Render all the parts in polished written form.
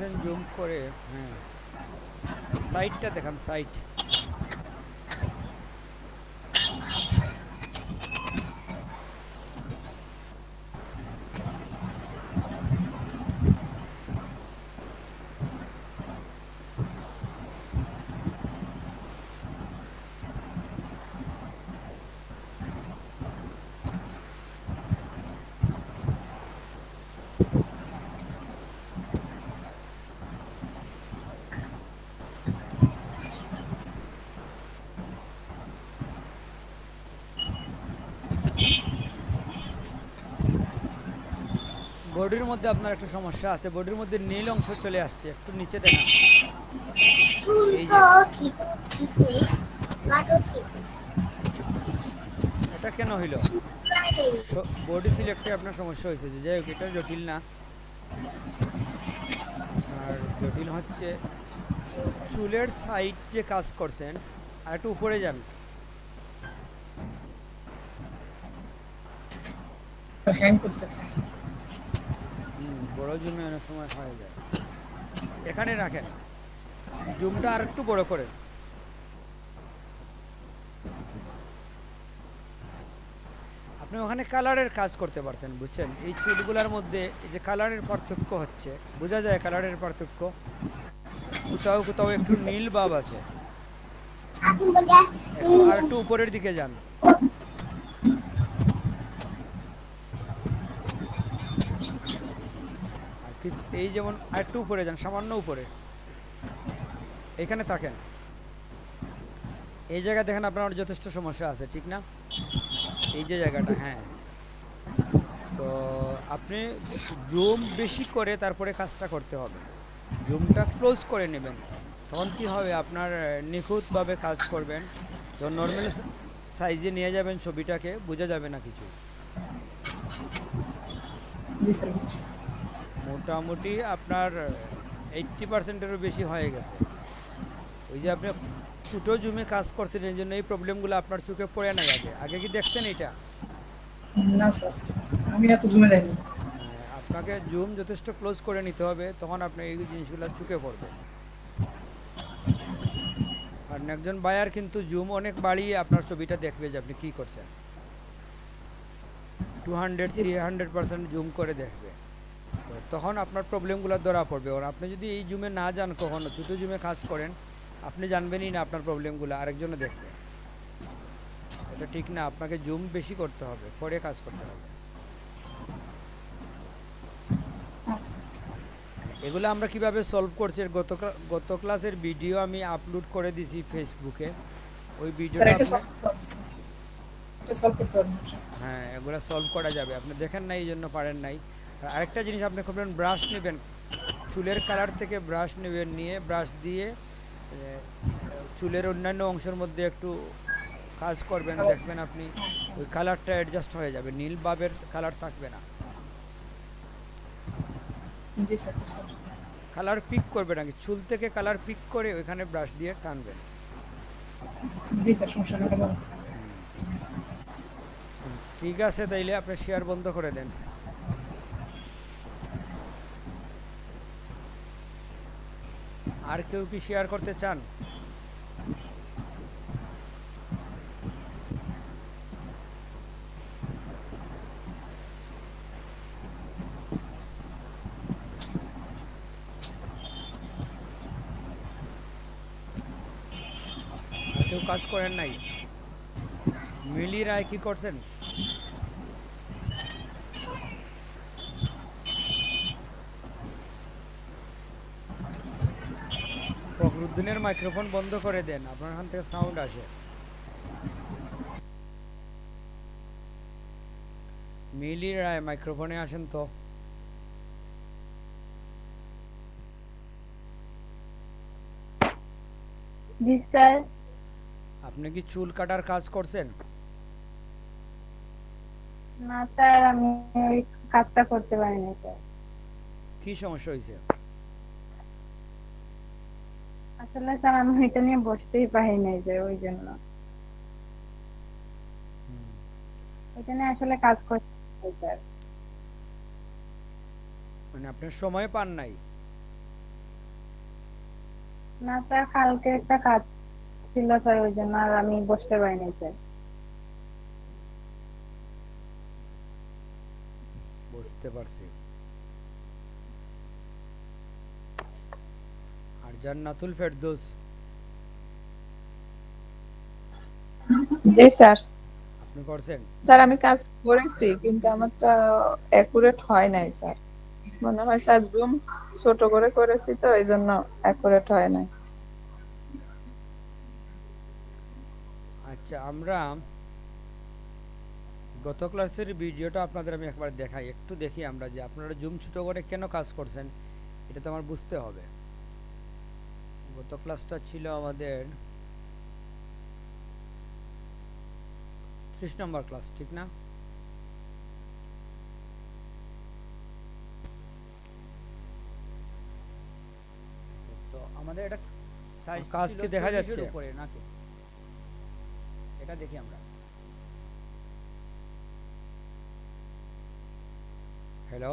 করছেন জুম করে। হ্যাঁ, সাইডটা দেখান, সাইড। বডির মধ্যে আপনার একটা সমস্যা আছে, বডির মধ্যে নীল অংশ চলে আসছে, একটু নিচে দেখান। এই যে, এটা কেন হইল? বডি সিলেক্টে আপনার সমস্যা হয়েছে, যে যাই হোক, এটা জটিল না। আপনার জটিল হচ্ছে চুলের সাইড যে কাজ করছেন, আর একটু উপরে যান। হ্যাং করতেছে। বড় জুমে অনেক সময় হয়ে যায়। এখানে রাখেন, জুমটা আর একটু বড় করেন। আপনি ওখানে কালারের কাজ করতে পারতেন, বুঝছেন? এই চুলগুলার মধ্যে এই যে কালারের পার্থক্য হচ্ছে, বোঝা যায় কালারের পার্থক্য। কোথাও কোথাও একটু জি স্যার। নীল ভাব আছে। একটু আর একটু উপরের দিকে যান। আর কিছু এই যেমন আর একটু উপরে যান, সামান্য উপরে। এখানে থাকেন। এই জায়গা দেখেন আপনার যথেষ্ট সমস্যা আছে, ঠিক না? এই যে জায়গাটা, জি স্যার। হ্যাঁ। তো আপনি জুম বেশি করে তারপরে কাজটা করতে হবে। জুমটা ক্লোজ করে নেবেন, তখন কি হবে, আপনার নিখুঁতভাবে কাজ করবেন। যখন নর্মাল সাইজে নিয়ে যাবেন ছবিটাকে, বোঝা যাবে না কিছুই। জি স্যার, বুঝছি। মোটামুটি আপনার 80%-এরও বেশি হয়ে গেছে। ওই যে আপনি ছোটো জুমে কাজ করছেন, এই জন্য এই প্রবলেমগুলো আপনার চোখে পড়ে নাই। আগে আগে কি দেখছেন এটা? না স্যার, আমি এত জমে যাইনি। হ্যাঁ, আপনাকে জুম যথেষ্ট ক্লোজ করে নিতে হবে, তখন আপনার এই জিনিসগুলো চোখে পড়বে। কারণ একজন বায়ার কিন্তু জুম অনেক বাড়িয়ে আপনার ছবিটা দেখবে যে আপনি কী করছেন। 200 জি স্যার। 300% জুম করে দেখবে। তো তখন আপনার প্রবলেমগুলো ধরা পড়বে। আর আপনি যদি এই জুমে না যান, কখনো ছোটো জুমে কাজ করেন, আপনি জানবেনই না আপনার প্রবলেমগুলো আরেকজনে দেখবে। এটা ঠিক না, আপনাকে জুম বেশি করতে হবে, করে কাজ করতে হবে। এগুলো আমরা কিভাবে সলভ করছি, এর গত ক্লাসের ভিডিও আমি আপলোড করে দিছি ফেসবুকে। ওই স্যার ভিডিওটা এটা আপনি, সলভ এটা সলভ করতে পারবেন স্যার। হ্যাঁ, এগুলো সলভ করা যাবে। আপনি দেখেন নাই, এই জন্য পারেন নাই। আর আরেকটা জিনিস আপনি করবেন, ব্রাশ নেবেন, চুলের কালার থেকে ব্রাশ নেবেন, নিয়ে ব্রাশ দিয়ে চুলের অন্যান্য অংশের মধ্যে একটু কাজ করবেন, দেখবেন আপনি ওই কালারটা অ্যাডজাস্ট হয়ে যাবে, নীল বাবের কালার থাকবে না। জি স্যার, বুঝতে পারছি। কালার পিক করবেন আগে, চুল থেকে কালার পিক করে ওইখানে ব্রাশ দিয়ে টানবেন। জি স্যার, সমস্যা নেই, এটা বলুন। হুম, ঠিক আছে, তাইলে আপনি শেয়ার বন্ধ করে দেন। আর কেউ কি শেয়ার করতে চান? আর কেউ কাজ করেন নাই? মিলি রায় কি করছেন? ফখরুদ্দিনের মাইক্রোফোন বন্ধ করে দেন, আপনার এখান থেকে সাউন্ড আসে। মিলি রায়, মাইক্রোফোনে আসেন তো। জি স্যার। আপনি কি চুল কাটার কাজ করছেন? না স্যার, আমি ওই কাজটা করতে পারিনি স্যার। কি সমস্যা হয়েছে? আসলে স্যার আমি এটা নিয়ে বসতেই পারি নাই, যে ওই জন্য এটা নিয়ে আসলে কাজ করতে স্যার। মানে আপনার সময় পান নাই? না স্যার, কালকে একটা কাজ ছিল স্যার, ওই জন্য আর আমি বসতে পারিনি স্যার। বুঝতে পারছি। আর জান্নাতুল ফেরদৌস, জি স্যার। আপনি করছেন? স্যার আমি কাজ করেছি কিন্তু আমারটা অ্যাকুরেট হয় নাই স্যার। মনে হয় স্যার জুম ছোট করে করেছি তো এই জন্য অ্যাকুরেট হয় নাই। আচ্ছা, আমরা গত ক্লাসের ভিডিওটা আপনাদের আমি একবার দেখাই, একটু দেখি আমরা যে আপনারা জুম ছোট করে কেন কাজ করছেন, এটা তো আমার বুঝতে হবে। গত ক্লাসটা ছিল আমাদের 30 নম্বর ক্লাস, ঠিক না? আচ্ছা, তো আমাদের এটা সাইজ কাজ কি দেখা যাচ্ছে উপরে নাকি? এটা দেখি আমরা। হ্যালো,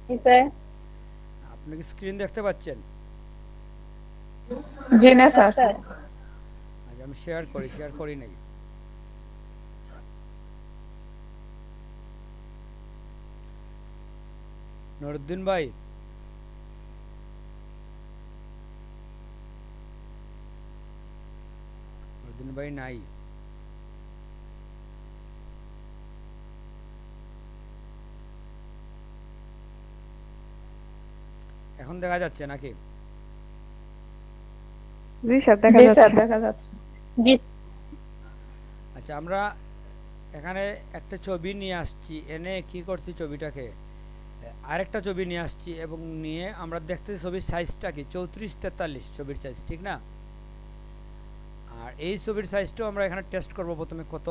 জি স্যার। আপনি কি স্ক্রিন দেখতে পাচ্ছেন? জি না স্যার। স্যার আচ্ছা, আমি শেয়ার করি নাই। নুরুদ্দিন ভাই, নুরুদ্দিন ভাই নাই। এখন দেখা যাচ্ছে নাকি? জি স্যার, দেখা জি স্যার যাচ্ছে। দেখা যাচ্ছে। জি আচ্ছা, আমরা এখানে একটা ছবি নিয়ে আসছি, এনে কি করছি, ছবিটাকে আরেকটা ছবি নিয়ে আসছি এবং নিয়ে আমরা দেখতেছি ছবির সাইজটা কি 34-43 ছবির সাইজ, ঠিক না? আর এই ছবির সাইজটাও আমরা এখানে টেস্ট করব প্রথমে কত,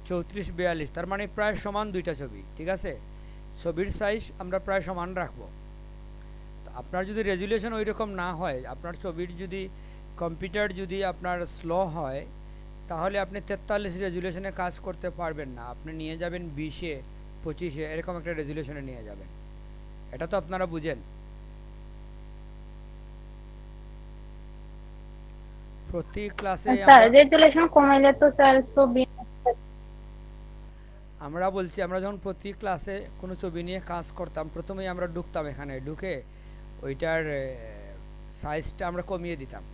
34-42, তার মানে প্রায় সমান দুইটা ছবি, ঠিক আছে? ছবির সাইজ আমরা প্রায় সমান রাখবো। তো আপনার যদি রেজুলেশন ওই রকম না হয়, আপনার ছবির যদি কম্পিউটার যদি আপনার স্লো হয়, তাহলে আপনি 43 রেজুলেশনে কাজ করতে পারবেন না। আপনি নিয়ে যাবেন 20-এ 25-এ, এরকম একটা রেজুলেশনে নিয়ে যাবেন। এটা তো আপনারা বুঝেন। প্রতি ক্লাসে স্যার, রেজুলেশন কমাইলে তো স্যার ছবি। আমরা বলছি, আমরা যখন প্রতি ক্লাসে কোনো ছবি নিয়ে কাজ করতাম, প্রথমেই আমরা ঢুকতাম, এখানে ঢুকে ওইটার সাইজটা আমরা কমিয়ে দিতাম।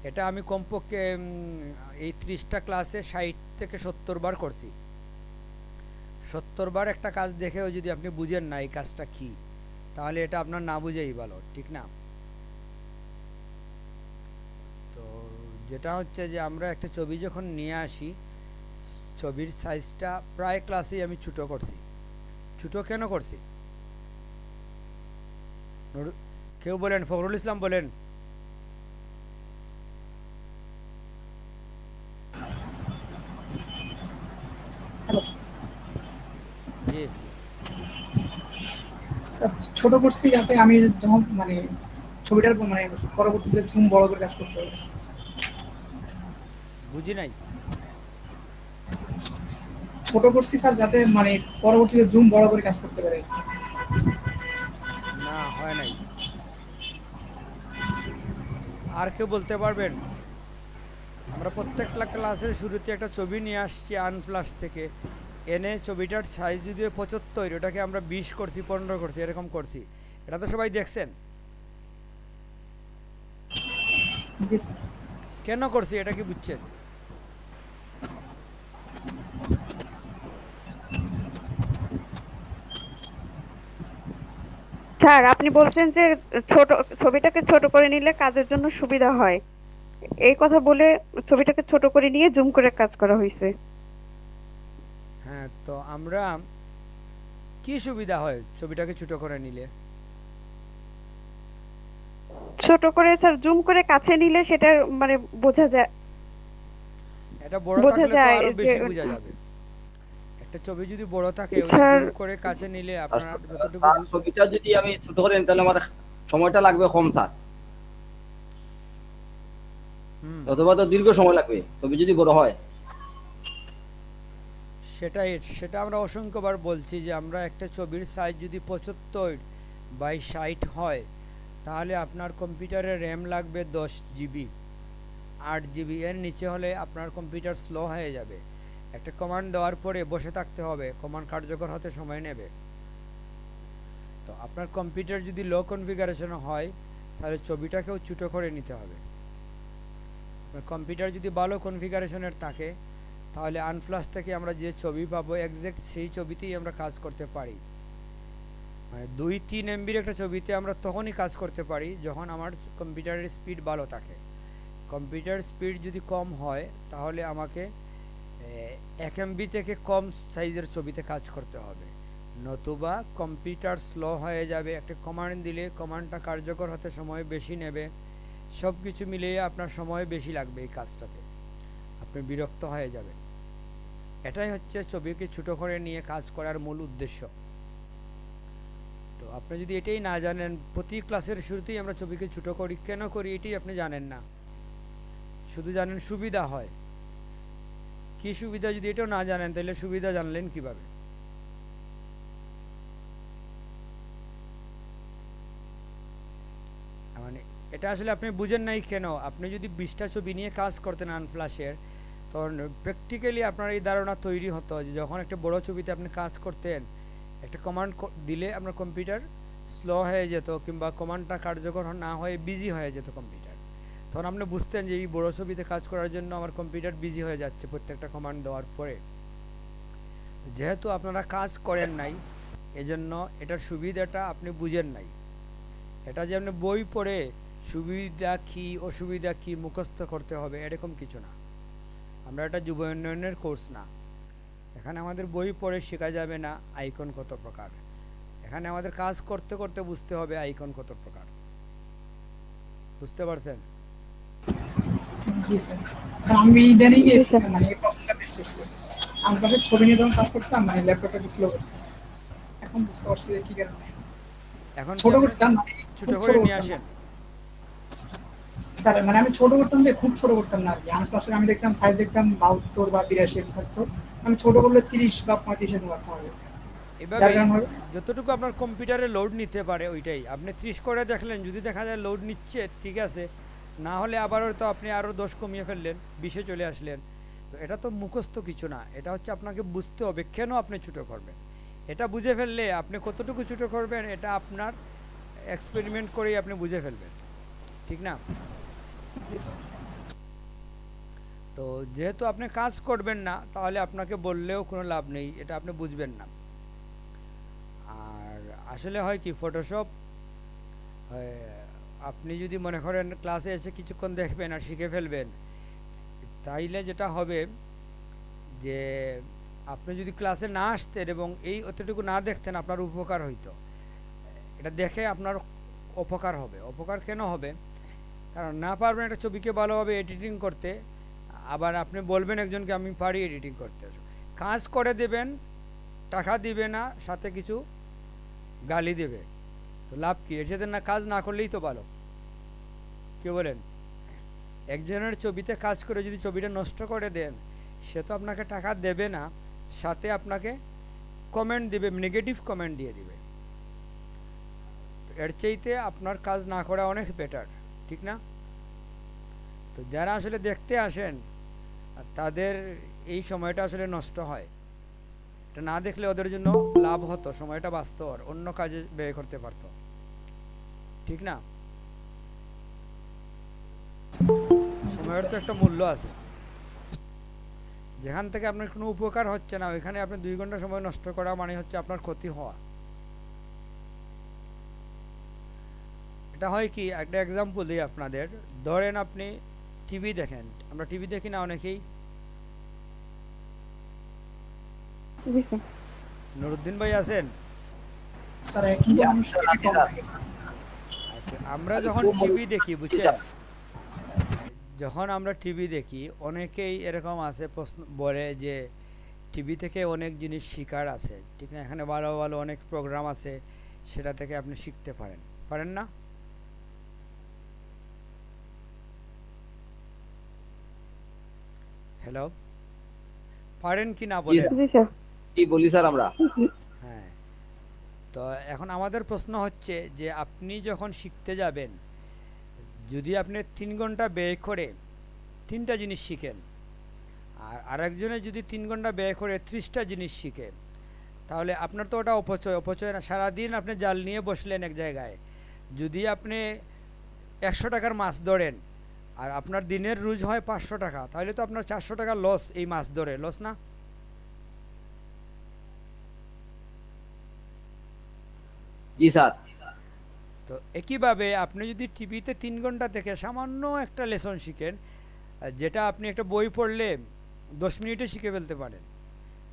এটা আমি কমপক্ষে এই 30টা ক্লাসে 60 থেকে 70 বার করছি। 70 বার একটা কাজ দেখেও যদি আপনি বুঝেন না এই কাজটা কি, তাহলে এটা আপনার না বুঝেই ভালো, ঠিক না? তো যেটা হচ্ছে যে আমরা একটা ছবি যখন নিয়ে আসি, ছবির সাইজটা প্রায় ক্লাসেই আমি ছোটো করছি। ছোটো কেন করছি? কেউ বলেন, ফখরুল ইসলাম বলেন। Hello sir. জি, স্যার ছোট করছি যাতে আমি যখন মানে ছবিটার মানে পরবর্তীতে জুম বড় করে কাজ করতে হবে। বুঝি নাই। ছোট করছি স্যার যাতে মানে পরবর্তীতে জুম বড় করে কাজ করতে পারে। না, হয় নাই। আর কেউ বলতে পারবেন? আমরা প্রত্যেকটা ক্লাসের শুরুতে একটা ছবি নিয়ে আসছি আনফ্লাশ থেকে, এনে ছবিটার সাইজ যদি 75, ওটাকে আমরা 20 করছি, 15 করছি, এরকম করছি। এটা তো সবাই দেখছেন। জি স্যার। কেন করছি এটা কি বুঝছেন? স্যার, আপনি বলছেন যে ছোট ছবিটাকে ছোট করে নিলে কাজের জন্য সুবিধা হয়, এই কথা বলে ছবিটাকে ছোট করে নিয়ে জুম করে কাজ করা হয়েছে। হ্যাঁ, তো আমরা কি সুবিধা হয় ছবিটাকে ছোট করে নিলে? ছোট করে স্যার জুম করে কাছে নিলে সেটা মানে বোঝা যায়। এটা বড় বোঝা থাকলে তো যায় আরো যে বেশি বোঝা যাবে। একটা ছবি যদি বড় থাকে, ওটা স্যার জুম করে কাছে নিলে আর আপনার যতটুকু স্যার ছবিটা যদি আমি ছোট করে নিই তাহলে আমার সময়টা লাগবে কম স্যার, হুম, অথবা তো দীর্ঘ সময় লাগবে ছবি যদি বড় হয়। সেটাই, সেটা আমরা অসংখ্যবার বলছি যে আমরা একটা ছবির সাইজ যদি 75 বাই 60 হয়, তাহলে আপনার কম্পিউটারে র্যাম লাগবে 10 GB, 8 GB। এর নিচে হলে আপনার কম্পিউটার স্লো হয়ে যাবে। একটা কমান্ড দেওয়ার পরে বসে থাকতে হবে, কমান্ড কার্যকর হতে সময় নেবে। তো আপনার কম্পিউটার যদি লো কনফিগারেশন হয়, তাহলে ছবিটাকেও ছোটো করে নিতে হবে। আপনার কম্পিউটার যদি ভালো কনফিগারেশনের থাকে, তাহলে আনফ্লাশ থেকে আমরা যে ছবি পাবো এক্স্যাক্ট সেই ছবিতেই আমরা কাজ করতে পারি। মানে 2-3 MBর একটা ছবিতে আমরা তখনই কাজ করতে পারি যখন আমার কম্পিউটারের স্পিড ভালো থাকে। কম্পিউটার স্পিড যদি কম হয়, তাহলে আমাকে 1 MB থেকে কম সাইজের ছবিতে কাজ করতে হবে, নতুবা কম্পিউটার স্লো হয়ে যাবে। একটা কমান্ড দিলে কমান্ডটা কার্যকর হতে সময় বেশি নেবে, সব কিছু মিলিয়ে আপনার সময় বেশি লাগবে এই কাজটাতে, আপনি বিরক্ত হয়ে যাবেন। এটাই হচ্ছে ছবিকে ছোটো করে নিয়ে কাজ করার মূল উদ্দেশ্য। তো আপনি যদি এটাই না জানেন, প্রতি ক্লাসের শুরুতেই আমরা ছবিকে ছোটো করি, কেন করি এটাই আপনি জানেন না, শুধু জানেন সুবিধা হয়। কি সুবিধা যদি এটাও না জানেন, তাহলে সুবিধা জানলেন কিভাবে? মানে এটা আসলে আপনি বুঝেন নাই কেন। আপনি যদি 20টা ছবি নিয়ে কাজ করতেন আনফ্লাশের, তখন প্র্যাকটিক্যালি আপনার এই ধারণা তৈরি হতো যে যখন একটা বড় ছবিতে আপনি কাজ করতেন, একটা কমান্ড দিলে আপনার কম্পিউটার স্লো হয়ে যেত, কিংবা কমান্ডটা কার্যকর না হয়ে বিজি হয়ে যেত কম্পিউটার। তখন আপনি বুঝতেন যে এই বড় ছবিতে কাজ করার জন্য আমার কম্পিউটার বিজি হয়ে যাচ্ছে প্রত্যেকটা কমান্ড দেওয়ার পরে। যেহেতু আপনারা কাজ করেন নাই, এজন্য এটার সুবিধাটা আপনি বুঝেন নাই। এটা যে আপনি বই পড়ে সুবিধা কী অসুবিধা কী মুখস্থ করতে হবে এরকম কিছু না। আমরা এটা যুব উন্নয়নের কোর্স না। এখানে আমাদের বই পড়ে শেখা যাবে না আইকন কত প্রকার। এখানে আমাদের কাজ করতে করতে বুঝতে হবে আইকন কত প্রকার। বুঝতে পারছেন? জি স্যার। স্যার আমি ইদানিং মানে এই প্রবলেমটা ফেস করছি। আমি কাছে ছবি নিয়ে যখন কাজ করতাম, মানে ল্যাপটপটা স্লো করতাম। এখন বুঝতে পারছি যে কি কারণে। এখন কি ছোট আপনি করতাম, মানে ছোটো খুব করে ছোট নিয়ে করতাম না। আসেন? স্যার মানে আমি ছোট করতাম যে খুব ছোট করতাম না আর কি। আমি আসলে আমি দেখতাম সাইজ দেখতাম 72 বা 82 এরকম থাকতো। আমি ছোট করলে 30 বা 35 এরকম রাখতে হবে। যার এভাবেই কারণে হবে যতটুকু আপনার কম্পিউটারে লোড নিতে পারে ওইটাই আপনি 30 করে দেখলেন, যদি দেখা যায় লোড নিচ্ছে ঠিক আছে, না হলে আবার হয়তো আপনি আরও 10 কমিয়ে ফেললেন, 20-এ চলে আসলেন। তো এটা তো মুখস্থ কিছু না, এটা হচ্ছে আপনাকে বুঝতে হবে কেন আপনি ছোটো করবেন। এটা বুঝে ফেললে আপনি কতটুকু ছোটো করবেন এটা আপনার এক্সপেরিমেন্ট করেই আপনি বুঝে ফেলবেন, ঠিক না? জি স্যার। তো যেহেতু আপনি কাজ করবেন না, তাহলে আপনাকে বললেও কোনো লাভ নেই, এটা আপনি বুঝবেন না। আর আসলে হয় কি, ফটোশপ আপনি যদি মনে করেন ক্লাসে এসে কিছুক্ষণ দেখবেন আর শিখে ফেলবেন, তাইলে যেটা হবে যে আপনি যদি ক্লাসে না আসতেন এবং এই অতটুকু না দেখতেন, আপনার উপকার হইতো। এটা দেখে আপনার অপকার হবে। অপকার কেন হবে? কারণ না পারবেন একটা ছবিকে ভালোভাবে এডিটিং করতে, আবার আপনি বলবেন একজনকে আমি পারি এডিটিং করতে, কাজ করে দেবেন, টাকা দিবে না, সাথে কিছু গালি দেবে, তো লাভ কী? এর সাথে না কাজ না করলেই তো ভালো। কে বলেন? একজনের ছবিতে কাজ করে যদি ছবিটা নষ্ট করে দেন, সে তো আপনাকে টাকা দেবে না, সাথে আপনাকে কমেন্ট দিবে, নেগেটিভ কমেন্ট দিয়ে দিবে। তো এর চাইতে আপনার কাজ না করা অনেক বেটার, ঠিক না? তো যারা আসলে দেখতে আসেন তাদের এই সময়টা আসলে নষ্ট হয়। এটা না দেখলে ওদের জন্য লাভ হতো, সময়টা বাঁচত, আর অন্য কাজে ব্যয় করতে পারতো, ঠিক না? সময়ের তো একটা মূল্য আছে। যেখান থেকে আপনার কোনো উপকার হচ্ছে না, ওইখানে আপনি 2 ঘন্টা সময় নষ্ট করা মানে হচ্ছে আপনার ক্ষতি হওয়া। এটা হয় কি, একটা এক্সাম্পল দিই আপনাদের। ধরেন আপনি টিভি দেখেন, আমরা টিভি দেখি না অনেকেই? জি স্যার। নুরুদ্দিন ভাই আছেন? স্যার এখন তো মানুষ টিভি কম দেখে। আচ্ছা, আমরা যখন টিভি দেখি, বুঝছেন, যখন আমরা টিভি দেখি অনেকেই এরকম আছে প্রশ্ন বলে যে টিভি থেকে অনেক জিনিস শিকার আছে, ঠিক না? এখানে ভালো ভালো অনেক প্রোগ্রাম আছে, সেটা থেকে আপনি শিখতে পারেন, পারেন না? হ্যালো, পারেন কি না বলেন? জি স্যার। কি বলি স্যার আমরা? হ্যাঁ, তো এখন আমাদের প্রশ্ন হচ্ছে যে আপনি যখন শিখতে যাবেন, যদি আপনি 3 ঘন্টা ব্যয় করে 3টা জিনিস শিখেন, আর আরেকজনে যদি 3 ঘন্টা ব্যয় করে 30টা জিনিস শিখে, তাহলে আপনার তো ওটা অপচয় না। সারাদিন আপনি জাল নিয়ে বসলেন এক জায়গায়, যদি আপনি 100 টাকার মাছ ধরেন আর আপনার দিনের রোজ হয় 500 টাকা, তাহলে তো আপনার 400 টাকা লস, এই মাছ ধরে লস না? জি স্যার। তো একইভাবে আপনি যদি টিভিতে 3 ঘন্টা থেকে সামান্য একটা লেসন শিখেন, যেটা আপনি একটা বই পড়লে 10 মিনিটে শিখে ফেলতে পারেন,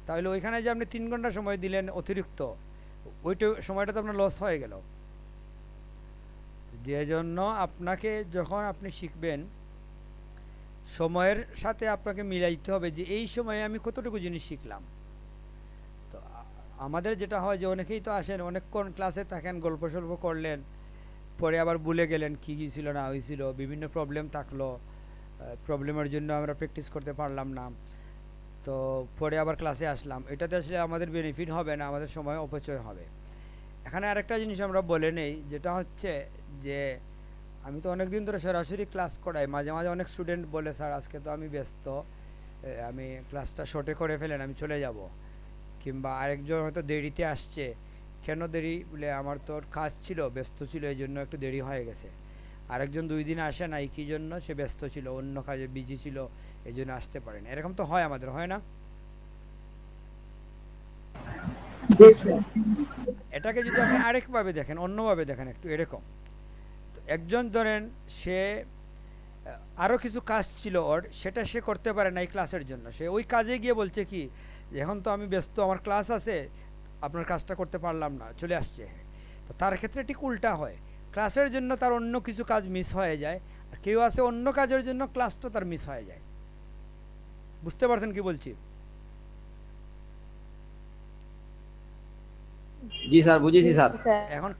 তাহলে ওইখানে যে আপনি 3 ঘন্টা সময় দিলেন অতিরিক্ত, ওইটা সময়টা তো আপনার লস হয়ে গেল। যে জন্য আপনাকে যখন আপনি শিখবেন, সময়ের সাথে আপনাকে মিলাইতে হবে যে এই সময়ে আমি কতটুকু জিনিস শিখলাম। তো আমাদের যেটা হয় যে অনেকেই তো আসেন, অনেকক্ষণ ক্লাসে থাকেন, গল্প সল্প করলেন, পরে আবার ভুলে গেলেন কী কী ছিল না হয়েছিল, বিভিন্ন প্রবলেম থাকলো, প্রবলেমের জন্য আমরা প্র্যাকটিস করতে পারলাম না, তো পরে আবার ক্লাসে আসলাম। এটাতে আসলে আমাদের বেনিফিট হবে না, আমাদের সময় অপচয় হবে। এখানে আরেকটা জিনিস আমরা বলে নেই, যেটা হচ্ছে যে আমি তো অনেক দিন ধরে সরাসরি ক্লাস করাই, মাঝে মাঝে অনেক স্টুডেন্ট বলে স্যার আজকে তো আমি ব্যস্ত, আমি ক্লাসটা শর্টে করে ফেলেন, আমি চলে যাব। কিংবা আরেকজন হয়তো দেরিতে আসছে, কেন দেরি বলে আমার তো কাজ ছিল, ব্যস্ত ছিল, এই জন্য একটু দেরি হয়ে গেছে। আরেকজন 2 দিন আসে নাই, কী জন্য, সে ব্যস্ত ছিল, অন্য কাজে বিজি ছিল, এই জন্য আসতে পারেন। এরকম তো হয়, আমাদের হয় না? জি স্যার। এটাকে যদি আপনি আরেকভাবে দেখেন, অন্যভাবে দেখেন, একটু এরকম, তো একজন ধরেন সে আরও কিছু কাজ ছিল ওর, সেটা সে করতে পারে না এই ক্লাসের জন্য, সে ওই কাজে গিয়ে বলছে কি যে এখন তো আমি ব্যস্ত, আমার ক্লাস আছে, আপনার কাজটা করতে পারলাম না, চলে আসছে। তো তার ক্ষেত্রে ঠিক উল্টা হয়, ক্লাসের জন্য তার অন্য কিছু কাজ মিস হয়ে যায়, আর কেউ আছে অন্য কাজের জন্য ক্লাসটা তার মিস হয়ে যায়। বুঝতে পারছেন কি বলছি? জি স্যার, বুঝেছি স্যার। স্যার এখন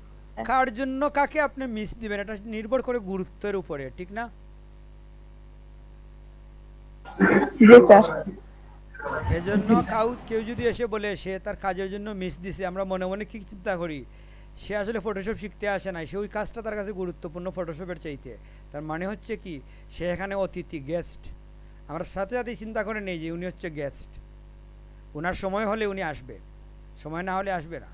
কার জন্য কাকে আপনি মিস দিবেন, এটা নির্ভর করে গুরুত্বের উপরে, ঠিক না? জি স্যার। এজন্য কেউ যদি এসে বলে সে তার কাজের জন্য মিস দিছে, আমরা মনে মনে কি চিন্তা করি, সে আসলে ফটোশপ শিখতে আসে না, সে ওই কাজটা তার কাছে গুরুত্বপূর্ণ ফটোশপের চাইতে। তার মানে হচ্ছে কি, সে এখানে অতিথি, গেস্ট। আমরা সাথে সাথেই চিন্তা করে নেই যে উনি হচ্ছে গেস্ট, ওনার সময় হলে উনি আসবে, সময় না হলে আসবে না।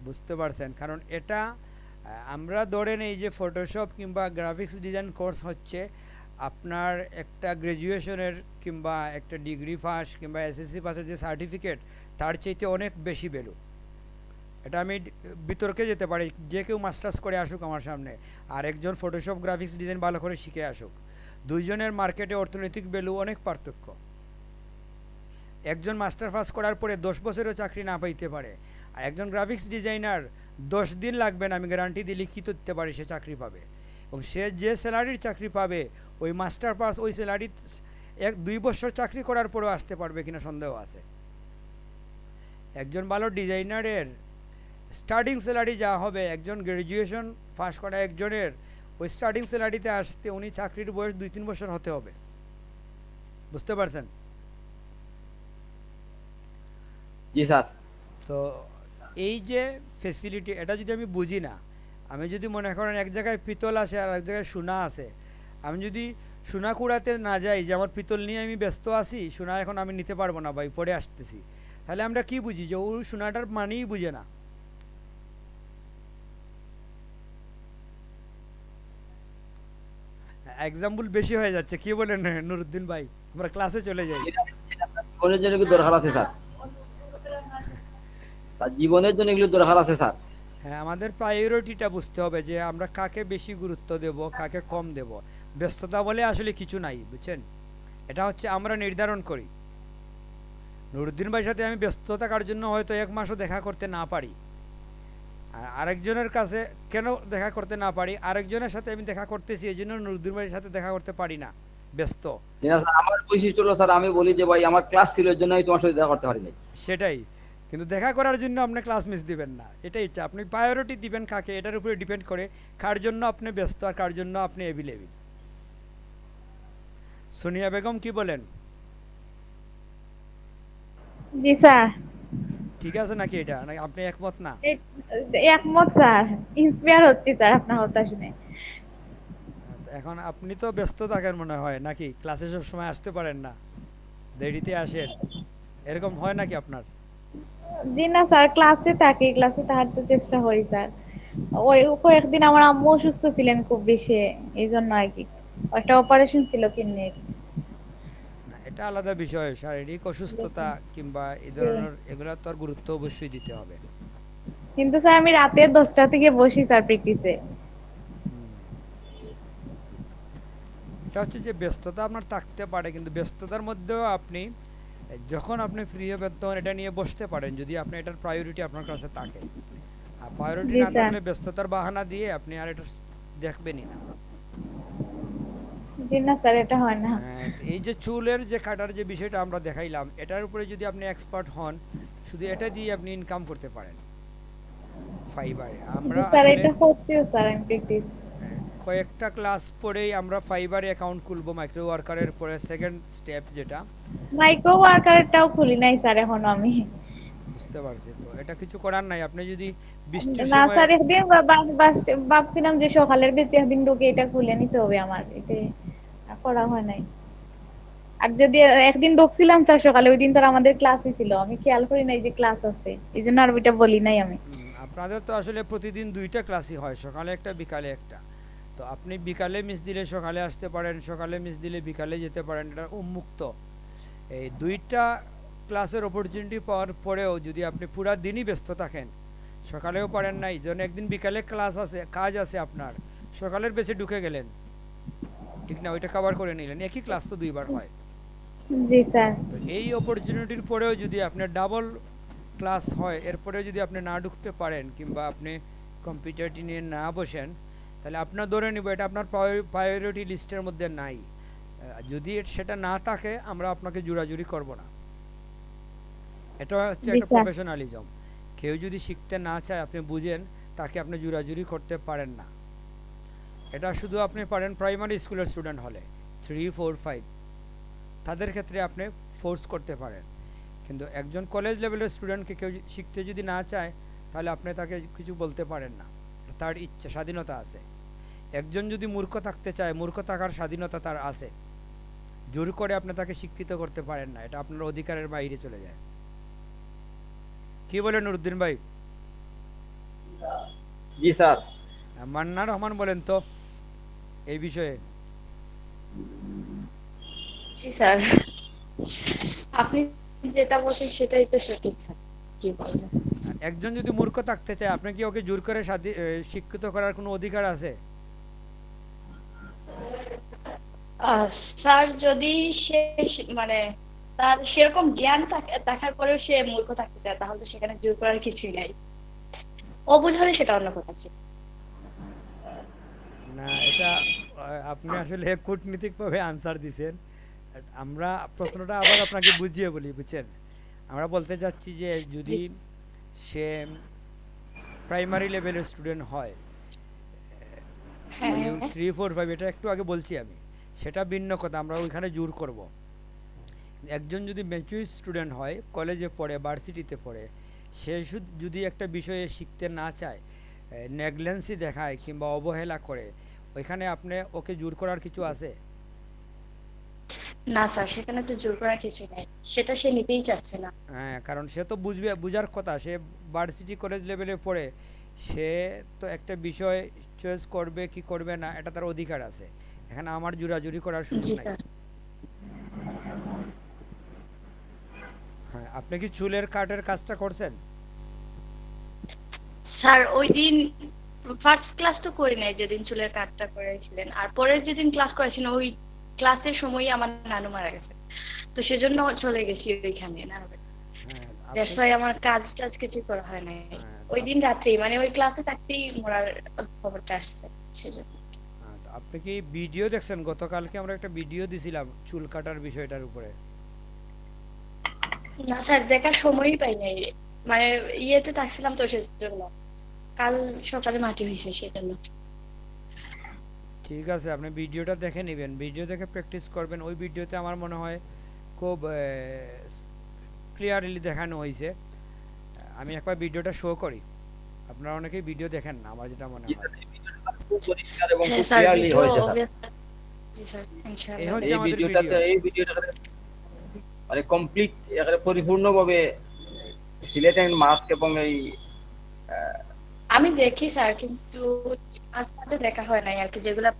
বুঝতে পারছেন? কারণ এটা আমরা ধরে নেই যে ফটোশপ কিংবা গ্রাফিক্স ডিজাইন কোর্স হচ্ছে আপনার একটা গ্র্যাজুয়েশনের কিংবা একটা ডিগ্রি পাস কিংবা এসএসসি পাসের যে সার্টিফিকেট, তার চাইতে অনেক বেশি ভ্যালু। এটা আমি বিতর্কে যেতে পারি, যে কেউ মাস্টার্স করে আসুক আমার সামনে, আর একজন ফটোশপ গ্রাফিক্স ডিজাইন ভালো করে শিখে আসুক, দুইজনের মার্কেটে অর্থনৈতিক ভ্যালু অনেক পার্থক্য। একজন মাস্টার পাস করার পরে 10 বছরেও চাকরি না পাইতে পারে, আর একজন গ্রাফিক্স ডিজাইনার 10 দিন লাগবে না, আমি গ্যারান্টি দিয়ে লিখিত দিতে পারি, সে চাকরি পাবে। এবং সে যে স্যালারির চাকরি পাবে, ওই মাস্টার পাস ওই স্যালারি 1-2 বছর চাকরি করার পরেও আসতে পারবে কিনা সন্দেহ আছে। একজন ভালো ডিজাইনারের স্টার্টিং স্যালারি যা হবে, একজন গ্র্যাজুয়েশন পাস করা একজনের ওই স্টার্টিং স্যালারিতে আসতে উনি চাকরির বয়স 2-3 বছর হতে হবে। বুঝতে পারছেন? জি স্যার। তো এই যে ফেসিলিটি, এটা যদি আমি বুঝি না, আমি যদি মনে করেন এক জায়গায় পিতল আসে আর এক জায়গায় সোনা আছে, আমি যদি সোনা কুড়াতে না যাই যে আমার পিতল নিয়ে আমি ব্যস্ত আছি, সোনা এখন আমি নিতে পারবো না ভাই, পরে আসতেছি, তাহলে আমরা কি বুঝি যে ওই সোনাটার মানেই বুঝে না। এক্সাম্পল বেশি হয়ে যাচ্ছে, কি বলেন নুরুদ্দিন ভাই? আমরা ক্লাসে চলে যাই। জীবনের জন্য কি দরকার আছে স্যার? তার জীবনের জন্য এগুলো দরকার আছে স্যার। হ্যাঁ, আমাদের প্রায়োরিটিটা বুঝতে হবে যে আমরা কাকে বেশি গুরুত্ব দেব, কাকে কম দেব। ব্যস্ততা বলে আসলে কিছু নাই, বুঝছেন? এটা হচ্ছে আমরা নির্ধারণ করি। নুরুদ্দিন ভাইয়ের সাথে আমি ব্যস্ত থাকার জন্য হয়তো 1 মাসও দেখা করতে না পারি, আর আরেকজনের কাছে কেন দেখা করতে না পারি, আরেকজনের সাথে আমি দেখা করতেছি, এই জন্য নুরুদ্দিন ভাইয়ের সাথে দেখা করতে পারি না, ব্যস্ত। না স্যার, আমার বৈশিষ্ট্য হলো স্যার, আমি বলি যে ভাই আমার ক্লাস ছিল, এর জন্য আমি তোমার সাথে দেখা করতে পারি নাই। সেটাই, কিন্তু দেখা করার জন্য আপনি ক্লাস মিস দিবেন না, এটাই ইচ্ছা। আপনি প্রায়োরিটি দিবেন কাকে, এটার উপরে ডিপেন্ড করে কার জন্য আপনি ব্যস্ত আর কার জন্য আপনি অ্যাভেলেবল। সোনিয়া বেগম কি বলেন? জি স্যার। ঠিক আছে নাকি এটা, নাকি আপনি একমত না? এ- একমত স্যার, ইন্সপায়ার হচ্ছি স্যার আপনার কথা শুনে। এখন আপনি তো ব্যস্ত থাকেন মনে হয়, নাকি ক্লাসে সব সময় আসতে পারেন না, দেরিতে আসেন, এরকম হয় নাকি আপনার? জি না স্যার, ক্লাসে থাকি, ক্লাসে থাকার তো চেষ্টা করি স্যার। ওই কয়েকদিন আমার আম্মু অসুস্থ ছিলেন খুব বেশি, এই জন্য আর কি। একটা অপারেশন ছিল কিডনির। না, এটা আলাদা বিষয়, শারীরিক অসুস্থতা কিংবা এই ধরনের এগুলো তো আর গুরুত্ব অবশ্যই দিতে হবে। কিন্তু স্যার আমি রাতের 10টা থেকে বসি স্যার প্র্যাকটিসে। হুম। এটা হচ্ছে যে ব্যস্ততা আপনার থাকতে পারে, কিন্তু ব্যস্ততার মধ্যেও আপনি যখন আপনি ফ্রি হবেন তখন এটা নিয়ে বসতে পারেন, যদি আপনি এটার প্রায়োরিটি আপনার কাছে থাকে। আর প্রায়োরিটি জি না স্যার। থাকলে ব্যস্ততার বাহানা দিয়ে আপনি আর এটা দেখবেনই না। জি না স্যার, এটা হয় না। এই যে চুলের যে কাটার যে বিষয়টা আমরা দেখাইলাম, এটার উপরে যদি আপনি এক্সপার্ট হন, শুধু এটা দিয়ে আপনি ইনকাম করতে পারেন ফাইবারে। জি আমরা স্যার, আসলে এটা করছিও স্যার আমি প্র্যাকটিস। কয়েকটা ক্লাস পরেই আমরা ফাইবারে অ্যাকাউন্ট খুলবো, মাইক্রো ওয়ার্কারের পরে সেকেন্ড স্টেপ যেটা। মাইক্রো ওয়ার্কারটাও খুলি নাই স্যার এখনো আমি। বুঝতে পারছি, তো এটা কিছু করার নাই, আপনি যদি বৃষ্টির না সময়। স্যার, একদিন ভাবছিলাম যে সকালের বেঁচে একদিন ঢুকে এটা খুলে নিতে হবে আমার, এটা করা হয় নাই। আর যদি একদিন ঢুকছিলাম স্যার সকালে, ওই দিন তো আর আমাদের ক্লাসই ছিল, আমি খেয়াল করি নাই যে ক্লাস আছে, এই জন্য আর ওইটা বলি নাই আমি। আপনাদের তো আসলে প্রতিদিন দুইটা ক্লাসই হয়, সকালে একটা বিকালে একটা। তো আপনি বিকালে মিস দিলে সকালে আসতে পারেন, সকালে মিস দিলে বিকালে যেতে পারেন, এটা উন্মুক্ত। এই দুইটা ক্লাসের অপরচুনিটি পাওয়ার পরেও যদি আপনি পুরা দিনই ব্যস্ত থাকেন, সকালেও পারেন নাই, যেন একদিন বিকালে ক্লাস আছে, কাজ আছে আপনার, সকালের বেশি ঢুকে গেলেন, ঠিক না, ওইটা কভার করে নিলেন, একই ক্লাস তো দুইবার হয়। জি স্যার। তো এই অপরচুনিটির পরেও যদি আপনার ডাবল ক্লাস হয়, এরপরেও যদি আপনি না ঢুকতে পারেন কিংবা আপনি কম্পিউটারটি নিয়ে না বসেন, তাহলে আপনার ধরে নিব এটা আপনার প্রায়োরিটি লিস্টের মধ্যে নাই। যদি সেটা না থাকে, আমরা আপনাকে জোরাজুরি করব না। এটা হচ্ছে জি একটা স্যার। প্রফেশনালিজম। কেউ যদি শিখতে না চায়, আপনি বুঝেন, তাকে আপনি জোরাজুরি করতে পারেন না। এটা শুধু আপনি পারেন প্রাইমারি স্কুলের স্টুডেন্ট হলে 3, 4, 5, তাদের ক্ষেত্রে আপনি ফোর্স করতে পারেন। কিন্তু একজন কলেজ লেভেলের স্টুডেন্টকে কেউ শিখতে যদি না চায়, তাহলে আপনি তাকে কিছু বলতে পারেন না, তার ইচ্ছা, স্বাধীনতা আছে। একজন যদি মূর্খ থাকতে চায়, মূর্খ থাকার স্বাধীনতা তার আছে, জোর করে আপনি তাকে শিক্ষিত করতে পারেন না, এটা আপনার অধিকারের বাইরে চলে যায়। কি বলেন নুরুদ্দিন ভাই? জি স্যার। মান্নার রহমান বলেন তো এই বিষয়ে। জি স্যার, আপনি যেটা বলছেন সেটাই তো সঠিক স্যার। কি বলবেন? একজন যদি মূর্খ থাকতে চায়, আপনি কি ওকে জোর করে শিক্ষিত করার কোনো অধিকার আছে? আহ, স্যার যদি সে মানে তার সেরকম জ্ঞান থাকার পরেও সে মূর্খ থাকতে চায়, তাহলে তো সেখানে জোর করার কিছুই নাই। অবুঝ হলে সেটা অন্য কথা ছিল। না, এটা আপনি আসলে কূটনীতিকভাবে আনসার দিছেন। আমরা প্রশ্নটা আবার আপনাকে বুঝিয়ে বলি, বুঝছেন? আমরা বলতে যাচ্ছি যে জি। যদি সে প্রাইমারি লেভেলের স্টুডেন্ট হয়, হ্যাঁ। 3, 4, 5, এটা একটু আগে বলছি আমি, সেটা ভিন্ন কথা, আমরা ওইখানে জোর করব। একজন যদি ম্যাচুর স্টুডেন্ট হয়, কলেজে পড়ে, ভার্সিটিতে পড়ে, সে যদি একটা বিষয়ে শিখতে না চায়, নেগলেন্সি দেখায় কিংবা অবহেলা করে, ওইখানে আপনি ওকে জোর করার কিছু আছে? না স্যার, সেখানে তো জোর করার কিছু নাই, সেটা সে নিতেই চাচ্ছে না। হ্যাঁ, কারণ সে তো বুঝবে, বুঝার কথা, সে ভার্সিটি কলেজ লেভেলে পড়ে, সে তো একটা বিষয় চয়েস করবে কি করবে না, এটা তার অধিকার আছে, এখানে আমার জোরাজুরি করার সুযোগ জি নাই। স্যার। হ্যাঁ, আপনি কি চুলের কাটের কাজটা করছেন? স্যার ওই দিন ফার্স্ট ক্লাস তো করি নাই, যেদিন চুলের কাটটা করেছিলেন, আর পরের যেদিন ক্লাস করেছিলেন ওই ক্লাসের সময়ই আমার নানু মারা গেছে, তো সেজন্য চলে গেছি ওইখানে নানু বাড়ি। হ্যাঁ, দ্যাটস ওয়াই আমার কাজ টাজ কিছু করা হয় নাই। হ্যাঁ, ওই দিন রাত্রেই মানে ওই ক্লাসে থাকতেই মরার খবরটা আসছে, সেজন্য। তো আপনি কি ভিডিও দেখছেন? গতকালকে আমরা একটা ভিডিও দিছিলাম চুল কাটার বিষয়টার উপরে। না স্যার, দেখার সময়ই পাই নাই, মানে ইয়েতে থাকছিলাম তো সেজন্য। কাল সকালে মাটি হয়েছে সেজন্য। ঠিক আছে, আপনি ভিডিওটা দেখে নেবেন, ভিডিও দেখে প্র্যাকটিস করবেন। ওই ভিডিওতে আমার মনে হয় খুব ক্লিয়ারলি দেখানো হয়েছে। আমি একবার ভিডিওটা শো করি, আপনারা অনেকেই ভিডিও দেখেন না, আমার যেটা মনে জি হয়। স্যার, এই ভিডিওটা খুব পরিষ্কার এবং হ্যাঁ খুব স্যার, ক্লিয়ারলি ভিডিও হয়েছে স্যার। জি স্যার, এই ইনশাআল্লাহ। হচ্ছে আমাদের ভিডিও। এই ভিডিওটা মানে কমপ্লিট একেবারে পরিপূর্ণভাবে সিলেট অ্যান্ড মাস্ক এবং এই আমি দেখি স্যার, কিন্তু মাঝে মাঝে দেখা হয় নাই আর কি, যেগুলা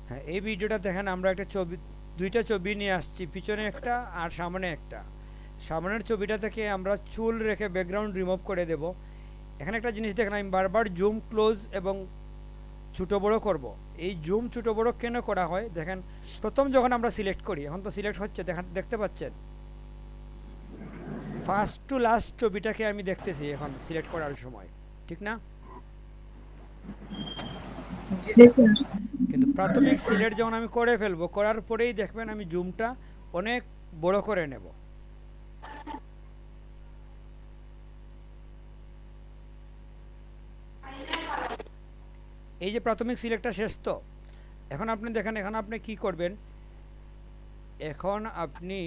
হ্যাঁ, এই ভিডিওটা দেখেন, আমরা একটা ছবি, দুইটা ছবি নিয়ে আসছি, পিছনে একটা আর সামনে একটা। সামনের ছবিটা থেকে আমরা চুল রেখে ব্যাকগ্রাউন্ড রিমুভ করে দেব। এখানে একটা জিনিস দেখেন, আমি বারবার জুম ক্লোজ এবং ছোটো বড় করব। এই জুম ছোটো বড় কেন করা হয় দেখেন, প্রথম যখন আমরা সিলেক্ট করি, এখন তো সিলেক্ট হচ্ছে, দেখতে পাচ্ছেন ফার্স্ট টু লাস্ট ছবিটাকে আমি দেখতেছি এখন সিলেক্ট করার সময়, ঠিক না? জি স্যার। কিন্তু প্রাথমিক সিলেক্ট যখন আমি করে ফেলবো, করার পরেই দেখবেন আমি জুমটা অনেক বড় করে নেব। এই যে প্রাথমিক সিলেক্টটা শেষ, তো এখন আপনি দেখেন, এখন আপনি কি করবেন, এখন আপনি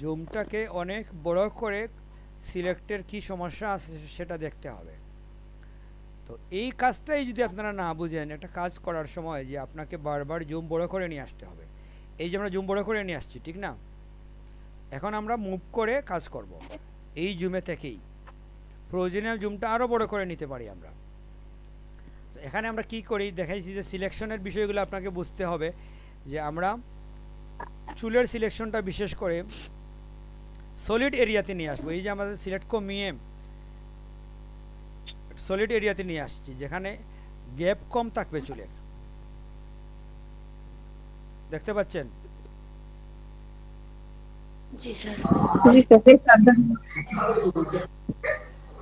জুমটাকে অনেক বড় করে সিলেক্টের কি সমস্যা আছে সেটা দেখতে হবে। তো এই কাজটাই যদি আপনারা না বুঝেন, একটা কাজ করার সময় যে আপনাকে বারবার জুম বড় করে নিয়ে আসতে হবে, এই যে আমরা জুম বড় করে নিয়ে আসছি, ঠিক না? এখন আমরা মুভ করে কাজ করব এই জুমে থেকেই, প্রয়োজনীয় জুমটা আরও বড় করে নিতে পারি আমরা। তো এখানে আমরা কি করি দেখাইছি, যে সিলেকশনের বিষয়গুলো আপনাকে বুঝতে হবে, যে আমরা চুলের সিলেকশনটা বিশেষ করে সলিড এরিয়াতে নিয়ে আসবো। এই যে আমাদের সিলেক্ট কমিয়ে সলিড এরিয়াতে নিয়ে আসছি, যেখানে গ্যাপ কম থাকবে চুলের, দেখতে পাচ্ছেন? জি স্যার।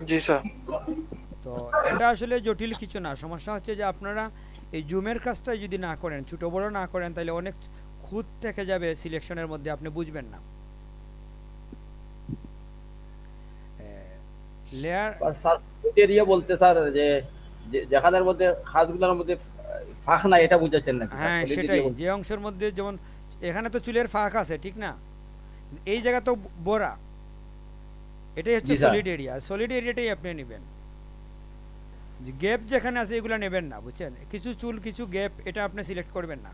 জি স্যার। তো এটা আসলে জটিল কিছু না, সমস্যা হচ্ছে যে আপনারা এই জুমের কাজটা যদি না করেন, ছোটো বড় না করেন, তাহলে অনেক খুঁত থেকে যাবে সিলেকশনের মধ্যে, আপনি বুঝবেন না। লেয়ার স্যার এরিয়া বলতে স্যার যে যেখানের মধ্যে খাসগুলোর মধ্যে ফাঁক নাই, এটা বুঝাচ্ছেন নাকি স্যার? হ্যাঁ, solid area সেটাই, বলতে। যে অংশের মধ্যে, যেমন এখানে তো চুলের ফাঁক আছে, ঠিক না? এই জায়গা তো বড়া, এটাই হচ্ছে জি স্যার। Solid area. সলিড এরিয়াটাই আপনি নেবেন, যে গ্যাপ যেখানে আছে এগুলো নেবেন না, বুঝছেন? কিছু চুল কিছু গ্যাপ, এটা আপনি সিলেক্ট করবেন না,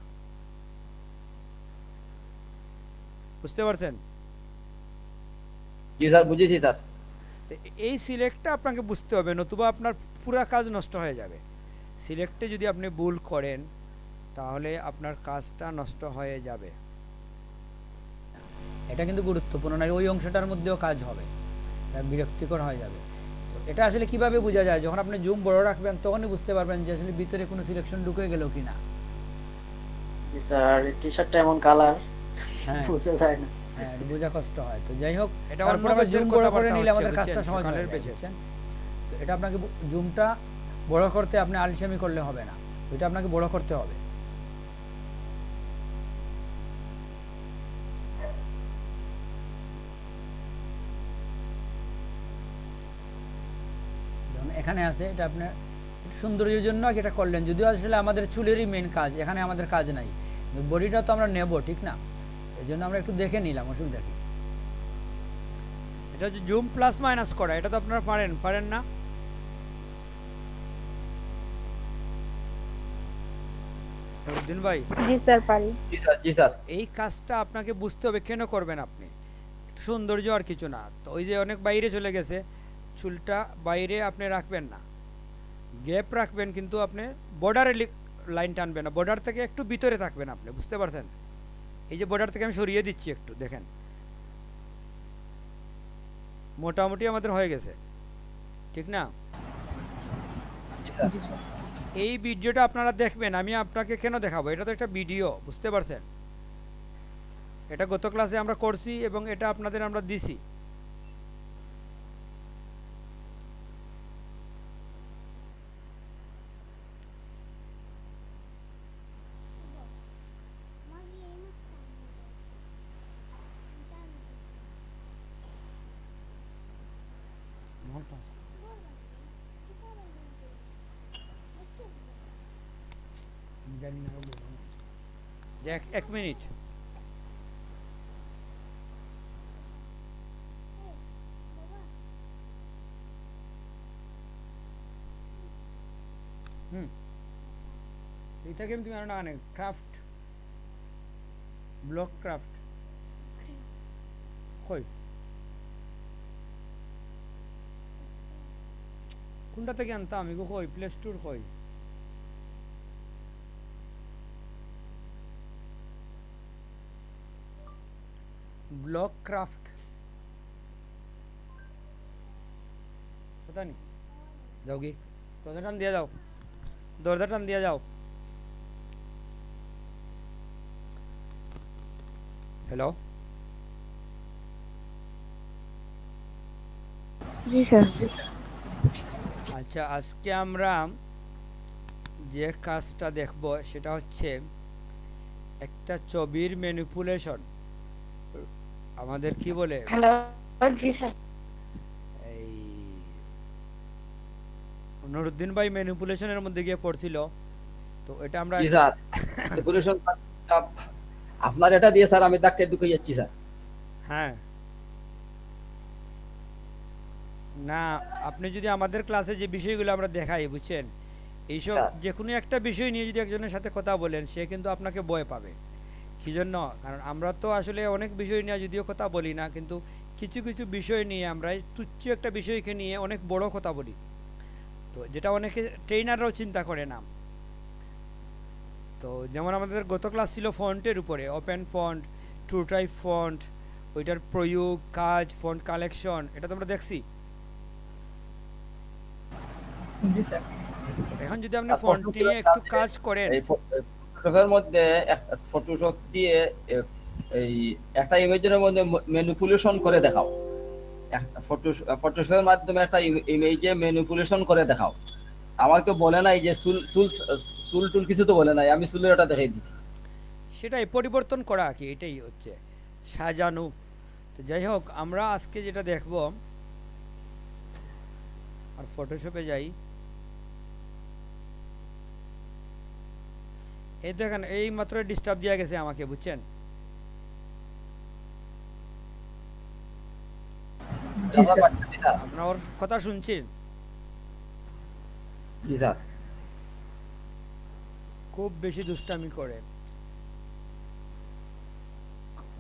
বুঝতে পারছেন? জি স্যার, বুঝেছি স্যার। তো এই সিলেক্টটা আপনাকে বুঝতে হবে, নতুবা আপনার পুরো কাজ নষ্ট হয়ে যাবে। সিলেক্টে যদি আপনি ভুল করেন, তাহলে আপনার কাজটা নষ্ট হয়ে যাবে। এটা কিন্তু গুরুত্বপূর্ণ না, ওই অংশটার মধ্যেও কাজ হবে, এটা বিরক্তিকর হয়ে যাবে। তো এটা আসলে কিভাবে বোঝা যায়, যখন আপনি জুম বড় রাখবেন তখনই বুঝতে পারবেন যে আসলে ভিতরে কোনো সিলেকশন ঢুকে গেল কিনা। জি স্যার, টি শার্টটা এমন কালার হ্যাঁ বুঝা যায় না। হ্যাঁ, এটা বোঝা কষ্ট হয়। তো যাই হোক, এটা তারপর অন্য আমরা পেজের জুম বড় করে কথাবার্তা নিলে হচ্ছে, আমাদের কাজটা বুঝছেন? সহজ সকালের হয়ে যায়, পেজে। বুঝছেন? তো এটা আপনাকে জুমটা বড় করতে আপনি আলসেমি করলে হবে না, এটা আপনাকে বড় করতে হবে। যেমন এখানে আছে, এটা আপনার সৌন্দর্যের জন্য এটা করলেন, যদিও আসলে আমাদের চুলেরই মেন কাজ, এখানে আমাদের কাজ নাই, বডিটা তো আমরা নেব, ঠিক না? এই জন্য আমরা একটু দেখে নিলাম, অসুবিধা কি? এটা হচ্ছে জুম প্লাস মাইনাস করা, এটা তো আপনারা পারেন না? উদ্দিন ভাই, জি স্যার, পারি। জি স্যার, জি স্যার। এই কাজটা আপনাকে বুঝতে হবে কেন করবেন আপনি, সৌন্দর্য আর কিছু না। তো ওই যে অনেক বাইরে চলে গেছে, চুলটা বাইরে আপনি রাখবেন না, গ্যাপ রাখবেন, কিন্তু আপনি বর্ডারে লাইন টানবেন না, বর্ডার থেকে একটু ভিতরে থাকবেন আপনি, বুঝতে পারছেন? এই যে বর্ডার থেকে আমি সরিয়ে দিচ্ছি একটু, দেখেন মোটামুটি আমাদের হয়ে গেছে, ঠিক না? জি স্যার। জি স্যার। এই ভিডিওটা আপনারা দেখবেন, আমি আপনাকে কেন দেখাবো, এটা তো একটা ভিডিও, বুঝতে পারছেন? এটা গত ক্লাসে আমরা করছি এবং এটা আপনাদের আমরা দিছি। জানি না, এক মিনিট। হুম এইটা গেম তুমি আর না আনে ক্রাফট ব্লক ক্রাফট কই কোনটা থেকে আনতাম আমি কই প্লে স্টোর কই ব্লক ক্রাফট पता नहीं जाओगी दरवाजा टान दिया जाओ दरवाजा टान दिया जाओ हेलो জি স্যার। জি স্যার। আচ্ছা আজকে আমরা যে কাজটা দেখব সেটা হচ্ছে একটা ছবির ম্যানিপুলেশন আমাদের কি বলে হ্যালো জি স্যার। এই নুরুদ্দিন ভাই ম্যানিপুলেশনের মধ্যে গিয়ে পড়ছিল তো এটা আমরা জি স্যার ম্যানিপুলেশন আপনার এটা দিয়ে স্যার আমি তাকে ঢুকে যাচ্ছি স্যার। হ্যাঁ না আপনি যদি আমাদের ক্লাসে যে বিষয়গুলো আমরা দেখাই বুঝছেন এইসব স্যার। যে কোনো একটা বিষয় নিয়ে যদি একজনের সাথে কথা বলেন সে কিন্তু আপনাকে ভয় পাবে কি জন্য কারণ আমরা তো আসলে অনেক বিষয় নিয়ে যদিও কথা বলি না কিন্তু কিছু কিছু বিষয় নিয়ে আমরা এই তুচ্ছ একটা বিষয়কে নিয়ে অনেক বড় কথা বলি তো যেটা অনেকে ট্রেনাররাও চিন্তা করে না তো যেমন আমাদের গত ক্লাস ছিল ফন্টের উপরে open font true type font ওইটার প্রয়োগ কাজ ফন্ট কালেকশন এটা তো আমরা দেখছি জি স্যার। এখন যদি আপনি ফন্ট নিয়ে একটু কাজ করেন এই ফটোশপের মধ্যে ফটোশপ দিয়ে এই একটা ইমেজের মধ্যে ম্যানিপুলেশন করে দেখাও। একটা ফটোশপের মাধ্যমে একটা ইমেজে ম্যানিপুলেশন করে দেখাও। আমাকে তো বলে নাই যে সুল টুল কিছু তো বলে নাই, আমি সুলের এটা দেখাই দিছি। সেটাই পরিবর্তন করা কি এটাই হচ্ছে সাজানো তো যাই হোক আমরা আজকে যেটা দেখব আর ফটোশপে যাই এই দেখেন এই মাত্র ডিস্টার্ব দেওয়া গেছে আমাকে বুঝছেন জি স্যার। আপনার ওর কথা শুনছেন জি স্যার। খুব বেশি দুষ্টামি করে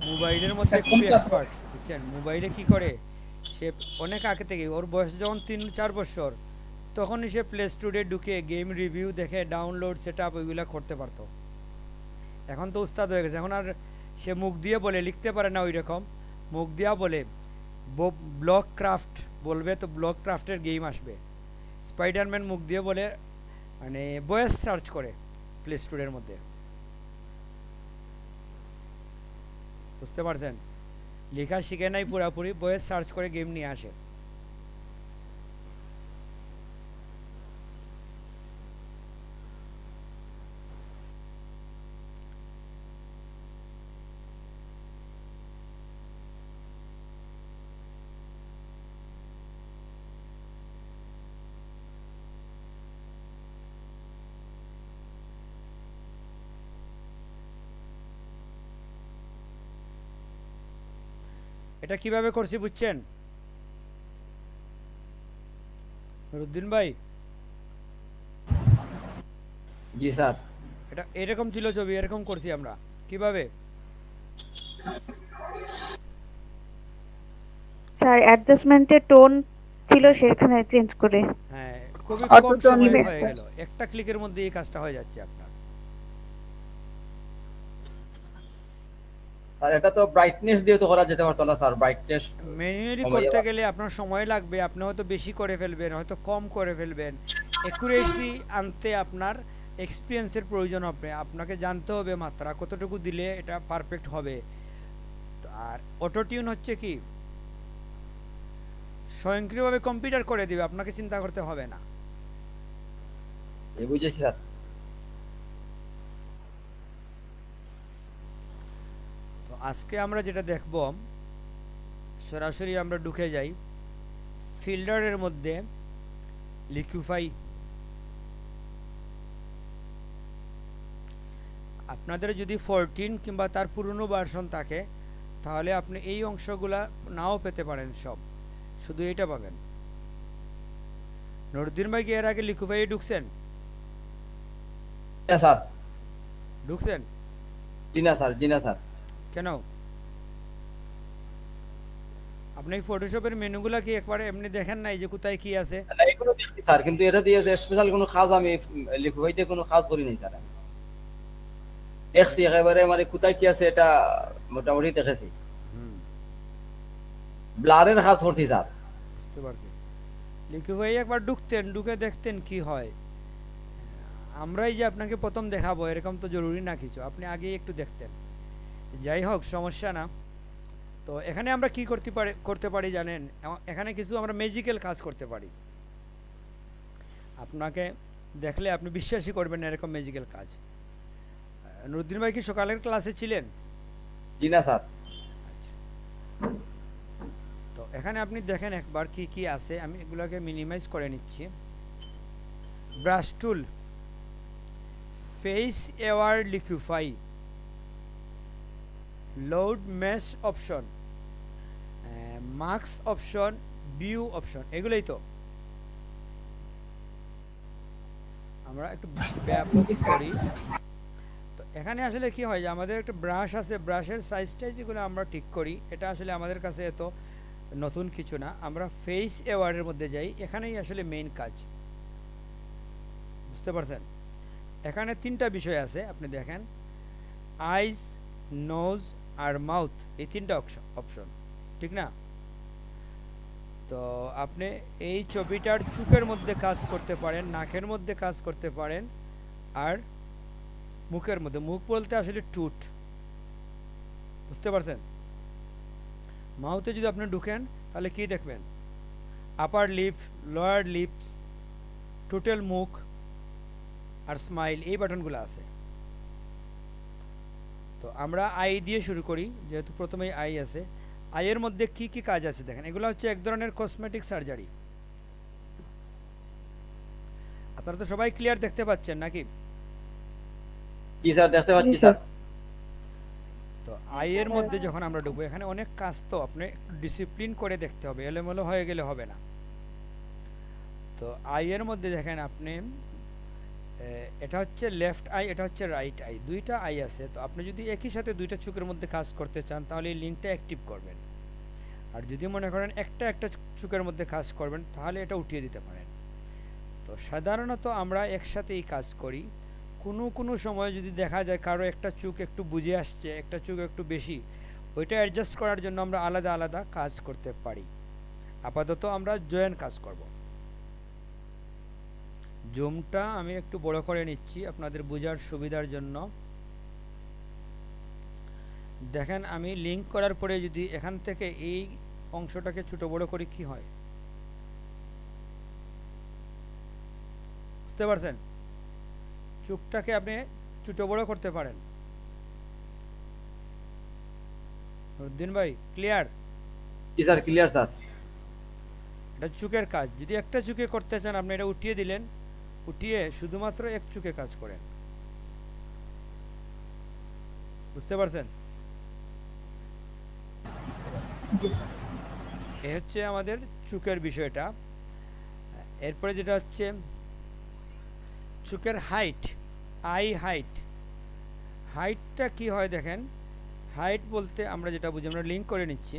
মোবাইলের মধ্যে স্যার, কোন খুব ক্লাস এক্সপার্ট বুঝছেন মোবাইলে কি করে সে অনেক আগে থেকে ওর বয়স যখন 3-4 বছর তখনই সে প্লে স্টোরে ঢুকে গেম রিভিউ দেখে ডাউনলোড সেট আপ ওইগুলো করতে পারতো এখন তো উস্তাদ হয়ে গেছে এখন আর সে মুখ দিয়ে বলে লিখতে পারে না ওই রকম মুখ দিয়া বলে ব্লক ক্রাফট বলবে তো ব্লক ক্রাফটের গেম আসবে স্পাইডারম্যান মুখ দিয়ে বলে মানে ভয়েস সার্চ করে প্লে স্টোরের মধ্যে বুঝতে পারছেন লেখা শিখে নাই পুরাপুরি ভয়েস সার্চ করে গেম নিয়ে আসে এটা কিভাবে করছি বুঝছেন নুরুদ্দিন ভাই জি স্যার। এটা এরকম ছিল ছবি এরকম করছি আমরা কিভাবে স্যার অ্যাডজাস্টমেন্টের টোন ছিল সেখানে চেঞ্জ করে। হ্যাঁ খুবই অটো কম টোন সময়ে নিবে, হয়ে স্যার। গেল একটা ক্লিকের মধ্যে এই কাজটা হয়ে যাচ্ছে আপনার আর এটা তো ব্রাইটনেস দিয়ে তো করা যেতে পারতো না স্যার, ব্রাইটনেস ম্যানুয়ালি সময় করতে লাগবে। গেলে আপনার সময় লাগবে আপনি হয়তো বেশি করে ফেলবেন হয়তো কম করে ফেলবেন অ্যাকুরেসি আনতে আপনার এক্সপিরিয়েন্সের প্রয়োজন হবে আপনাকে জানতে হবে মাত্রা কতটুকু দিলে এটা পারফেক্ট হবে তো আর অটো টিউন হচ্ছে কি স্বয়ংক্রিয়ভাবে কম্পিউটার করে দিবে আপনাকে চিন্তা করতে হবে না এই বুঝেছি স্যার। তো আজকে আমরা যেটা দেখব সরাসরি আমরা ঢুকে যাই ফিল্টারের মধ্যে লিকুইফাই আপনাদের যদি 14 কিংবা তার পুরনো ভার্সন থাকে তাহলে আপনি এই অংশগুলা নাও পেতে পারেন সব শুধু এটা পাবেন নুরুদ্দিন ভাই কি এর আগে লিকুইফাই ঢুকছেন হ্যাঁ স্যার। ঢুকছেন? জি না স্যার, জি না স্যার। কেন? আপনি ফটোশপের মেনুগুলা কি একবার এমনি দেখেন নাই যে কোথায় কি আছে? না, এগুলো দেখছি স্যার, কিন্তু এটা দিয়ে স্পেশাল কোনো কাজ আমি লিখুইতে কোনো কাজ করি নাই স্যার। আমি দেখছি একেবারে, মানে কোথায় কি আছে এটা মোটামুটি দেখেছি। হুম, ব্লারের কাজ করছি স্যার। বুঝতে পারছি। লিখে ভাই একবার ঢুকতেন, ঢুকে দেখতেন কি হয়। আমরাই যে আপনাকে প্রথম দেখাবো এরকম তো জরুরি না কিছু, আপনি আগেই একটু দেখতেন। যাই হোক, সমস্যা না। তো এখানে আমরা কি করতে পারি জানেন? এখানে কিছু আমরা ম্যাজিক্যাল কাজ করতে পারি। আপনাকে দেখলে আপনি বিশ্বাসই করবেন না এরকম ম্যাজিক্যাল কাজ। নুরুদ্দিন ভাই কি সকালের ক্লাসে ছিলেন? জি না স্যার। তো এখানে আপনি দেখেন একবার কি কি আছে, আমি এগুলোকে মিনিমাইজ করে নিচ্ছি। Brush tool, face aware liquify, load mesh option, marks option, view option, এগুলোই তো। আমরা একটু ব্যাপক করি। তো এখানে আসলে কি হয় যে আমাদের একটা ব্রাশ আছে, ব্রাশের সাইজটাই যেগুলো আমরা ঠিক করি, এটা আসলে আমাদের কাছে এত নতুন কিছু না। আমরা ফেস অ্যাওয়ার্ডের মধ্যে যাই, এখানেই আসলে মেইন কাজ। বুঝতে পারছেন? এখানে তিনটা বিষয় আছে, আপনি দেখেন, আইজ, নোজ আর মাউথ, এই তিনটা অপশন, ঠিক না? তো আপনি এই ছবিটার চোখের মধ্যে কাজ করতে পারেন, নাকের মধ্যে কাজ করতে পারেন, আর মুখের মধ্যে। মুখ বলতে আসলে টুট, বুঝতে পারছেন? মাউথে যদি আপনি ঢুকেন তাহলে কি দেখবেন? Upper lip, lower lips, total মুখ আর স্মাইল, এই বাটনগুলো আছে। তো আমরা আই দিয়ে শুরু করি, যেহেতু প্রথমেই আই আছে। আইয়ের মধ্যে কি কি কাজ আছে দেখেন। এগুলো হচ্ছে এক ধরনের কসমেটিক সার্জারি। আপনারা তো সবাই ক্লিয়ার দেখতে পাচ্ছেন নাকি? জি স্যার, দেখতে পাচ্ছি জি স্যার। স্যার। তো আইয়ের মধ্যে যখন আমরা ঢুকবো, এখানে অনেক কাজ, তো আপনি ডিসিপ্লিন করে দেখতে হবে, এলোমেলো হয়ে গেলে হবে না। তো আইয়ের মধ্যে দেখেন আপনি, এটা হচ্ছে লেফট আই, এটা হচ্ছে রাইট আই, দুইটা আই আছে। তো আপনি যদি একই সাথে দুইটা চোখের মধ্যে কাজ করতে চান তাহলে এই লিঙ্কটা অ্যাক্টিভ করবেন। আর যদি মনে করেন একটা চোখের মধ্যে কাজ করবেন তাহলে এটা উঠিয়ে দিতে পারেন। তো সাধারণত আমরা একসাথেই কাজ করি। কোনো সময় যদি দেখা যায় কারো একটা চোখ একটু বুঝে আসছে, একটা চোখ একটু বেশি, ওইটা অ্যাডজাস্ট করার জন্য আমরা আলাদা আলাদা কাজ করতে পারি। আপাতত আমরা জয়েন্ট কাজ করব। জুমটা আমি একটু বড় করে নিচ্ছি আপনাদের বোঝার সুবিধার জন্য। দেখেন, আমি লিংক করার পরে যদি এখান থেকে এই অংশটাকে ছোট বড় করি কি হয়, বুঝতে পারছেন? চোখটাকে আপনি ছোট বড় করতে পারেন। নুরুদ্দিন ভাই ক্লিয়ার? জি স্যার, ক্লিয়ার স্যার। এটা চোখের কাজ। যদি একটা চোখে করতে চান আপনি এটা উঠিয়ে দিলেন, উঠিয়ে শুধুমাত্র এক চোখে কাজ করেন। বুঝতে পারছেন? জি স্যার। এ হচ্ছে আমাদের চোখের বিষয়টা। এরপরে যেটা হচ্ছে চোখের হাইট, আই হাইট। হাইটটা কি হয় দেখেন। হাইট বলতে আমরা যেটা বুঝি, আমরা লিঙ্ক করে নিচ্ছি।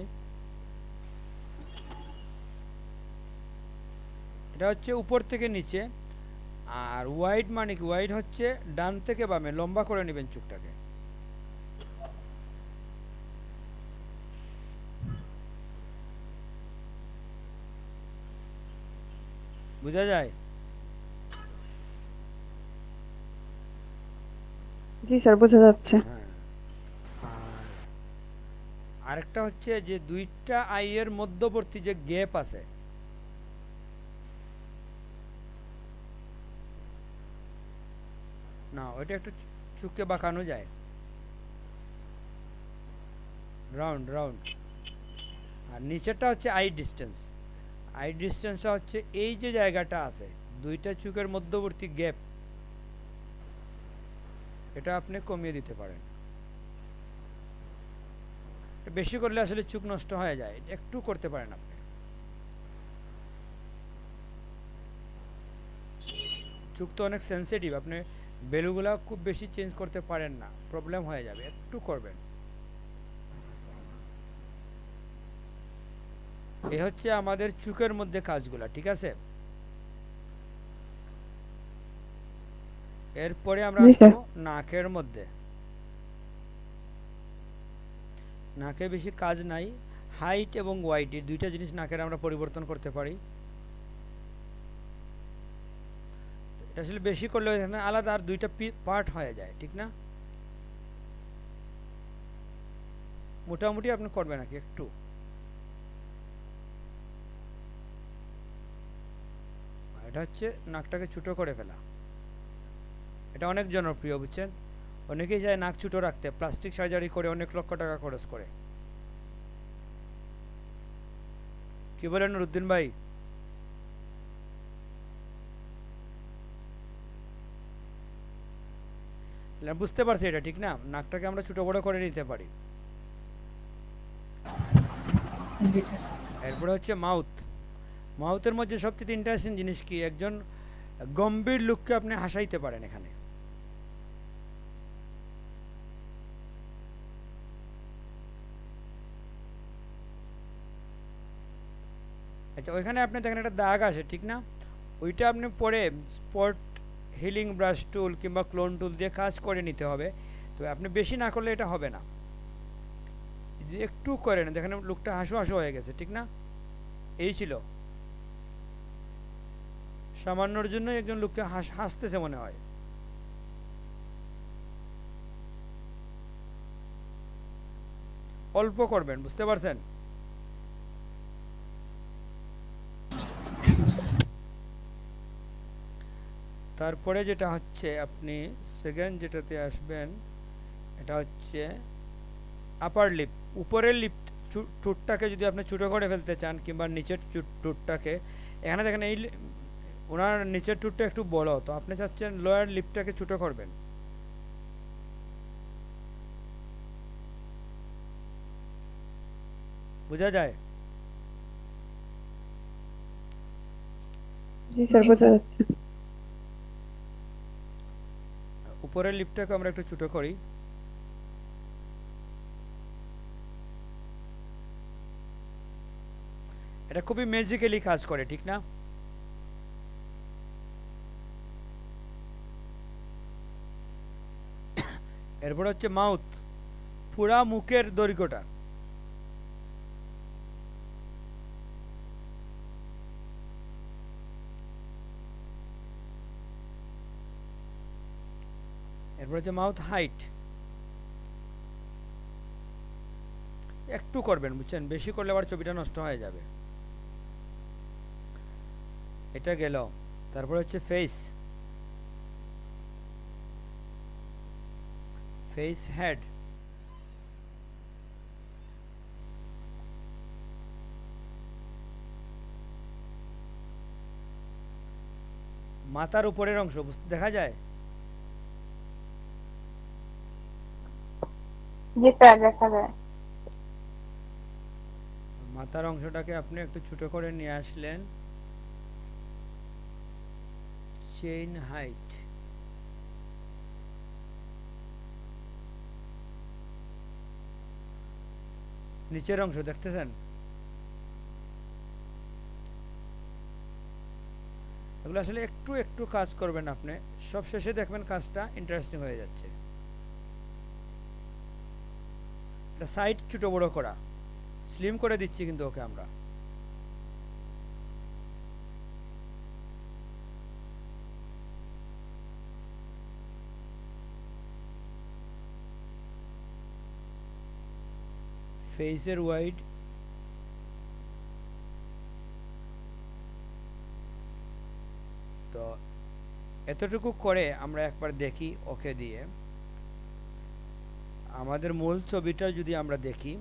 এটা হচ্ছে উপর থেকে নিচে। আর ওয়াইড মানে কি? ওয়াইড হচ্ছে ডান থেকে বামে, লম্বা করে নেবেন চোখটাকে। বোঝা যায়? জি স্যার, বোঝা যাচ্ছে। হ্যাঁ। আর আরেকটা হচ্ছে যে দুইটা আইয়ের মধ্যবর্তী যে গ্যাপ আছে, না ওইটা একটু চোখকে বাঁকানো যায়, রাউন্ড রাউন্ড। আর নিচেরটা হচ্ছে আই ডিস্টেন্স। আই ডিস্টেন্সটা হচ্ছে এই যে জায়গাটা আছে দুইটা চোখের মধ্যবর্তী গ্যাপ, এটা আপনি কমিয়ে দিতে পারেন। বেশি করলে আসলে চোখ নষ্ট হয়ে যায়, একটু করতে পারেন আপনি। চোখ তো অনেক সেন্সিটিভ, আপনি ভ্যালুগুলো খুব বেশি চেঞ্জ করতে পারেন না, প্রবলেম হয়ে যাবে, একটু করবেন। এ হচ্ছে আমাদের চোখের মধ্যে কাজগুলা, ঠিক আছে। এরপরে আমরা জি স্যার। আসবো নাকের মধ্যে। নাকে বেশি কাজ নাই, হাইট এবং ওয়াইড এই দুইটা জিনিস নাকের আমরা পরিবর্তন করতে পারি। এটা আসলে বেশি করলে এখানে আলাদা আর দুইটা পার্ট হয়ে যায়, ঠিক না। মোটামুটি আপনি করবেন নাকি একটু। এটা হচ্ছে নাকটাকে ছোটো করে ফেলা, এটা অনেক জনপ্রিয়, বুঝছেন। অনেকেই চায় নাক ছোটো রাখতে, প্লাস্টিক সার্জারি করে অনেক লক্ষ টাকা খরচ করে। কি বলেন নুরুদ্দিন ভাই? বুঝতে পারছি এটা, ঠিক না, নাকটাকে আমরা ছোটো বড়ো করে নিতে পারি। জি স্যার। এরপরে হচ্ছে মাউথ। মাউথের মধ্যে সবচেয়ে ইন্টারেস্টিং জিনিস কি, একজন গম্ভীর লোককে আপনি হাসাইতে পারেন এখানে। আচ্ছা, ওইখানে আপনি দেখেন একটা দাগ আসে, ঠিক না, ওইটা আপনি পরে স্পট হিলিং ব্রাশ টুল কিংবা ক্লোন টুল দিয়ে কাজ করে নিতে হবে। তো আপনি বেশি না করলে এটা হবে না, যদি একটু করেন দেখেন লোকটা হাসু হাসু হয়ে গেছে, ঠিক না। এই ছিল সামান্যর জন্য একজন লোককে হাসতেছে মনে হয়। অল্প করবেন, বুঝতে পারছেন। তারপরে যেটা হচ্ছে আপনি সেকেন্ড যেটাতে আসবেন, এটা হচ্ছে আপার লিপ, উপরের লিপ। ঠোঁটটাকে যদি আপনি ছোটো করে ফেলতে চান কিংবা নিচের ঠোঁটটাকে, এখানে দেখেন এই ওনার নিচের ঠোঁটটা একটু বড়, তো আপনি চাচ্ছেন লোয়ার লিপটাকে ছোটো করবেন। বোঝা যায়? জি স্যার, জি বোঝা স্যার। যাচ্ছে। উপরের লিপটাকে আমরা একটু ছোটো করি। এটা খুবই ম্যাজিক্যালি কাজ করে, ঠিক না। এরপর হচ্ছে মাউথ, পুরা মুখের দৈর্ঘ্যটা। এরপর হচ্ছে মাউথ হাইট, একটু করবেন, বুঝছেন, বেশি করলে আবার ছবিটা নষ্ট হয়ে যাবে। এটা গেল। তারপর হচ্ছে ফেস, ফেস হেড, মাথার উপরের অংশ দেখা যায়। জি স্যার, দেখা যায়। মাথার অংশটাকে আপনি একটু ছোট করে নিয়ে আসলেন। চেইন হাইট, নিচের অংশ দেখতেছেন, এগুলো আসলে একটু একটু কাজ করবেন আপনি, সব শেষে দেখবেন কাজটা ইন্টারেস্টিং হয়ে যাচ্ছে। এটা সাইড ছোট বড় করা, স্লিম করে দিচ্ছি কিন্তু ওকে আমরা। ফেসের ওয়াইড, তো এতটুকু করে আমরা একবার দেখি ওকে দিয়ে। আমাদের মূল ছবিটা যদি আমরা দেখি,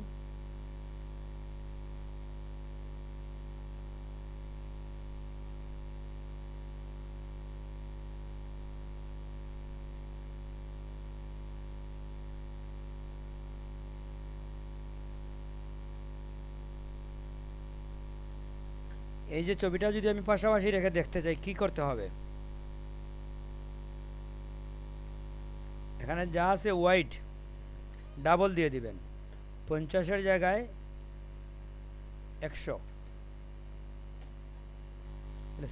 এই যে ছবিটা যদি আমি পাশাপাশি রেখে দেখতে চাই কি করতে হবে? এখানে যা আছে হোয়াইট ডাবল দিয়ে দিবেন, 50-এর জায়গায় 100।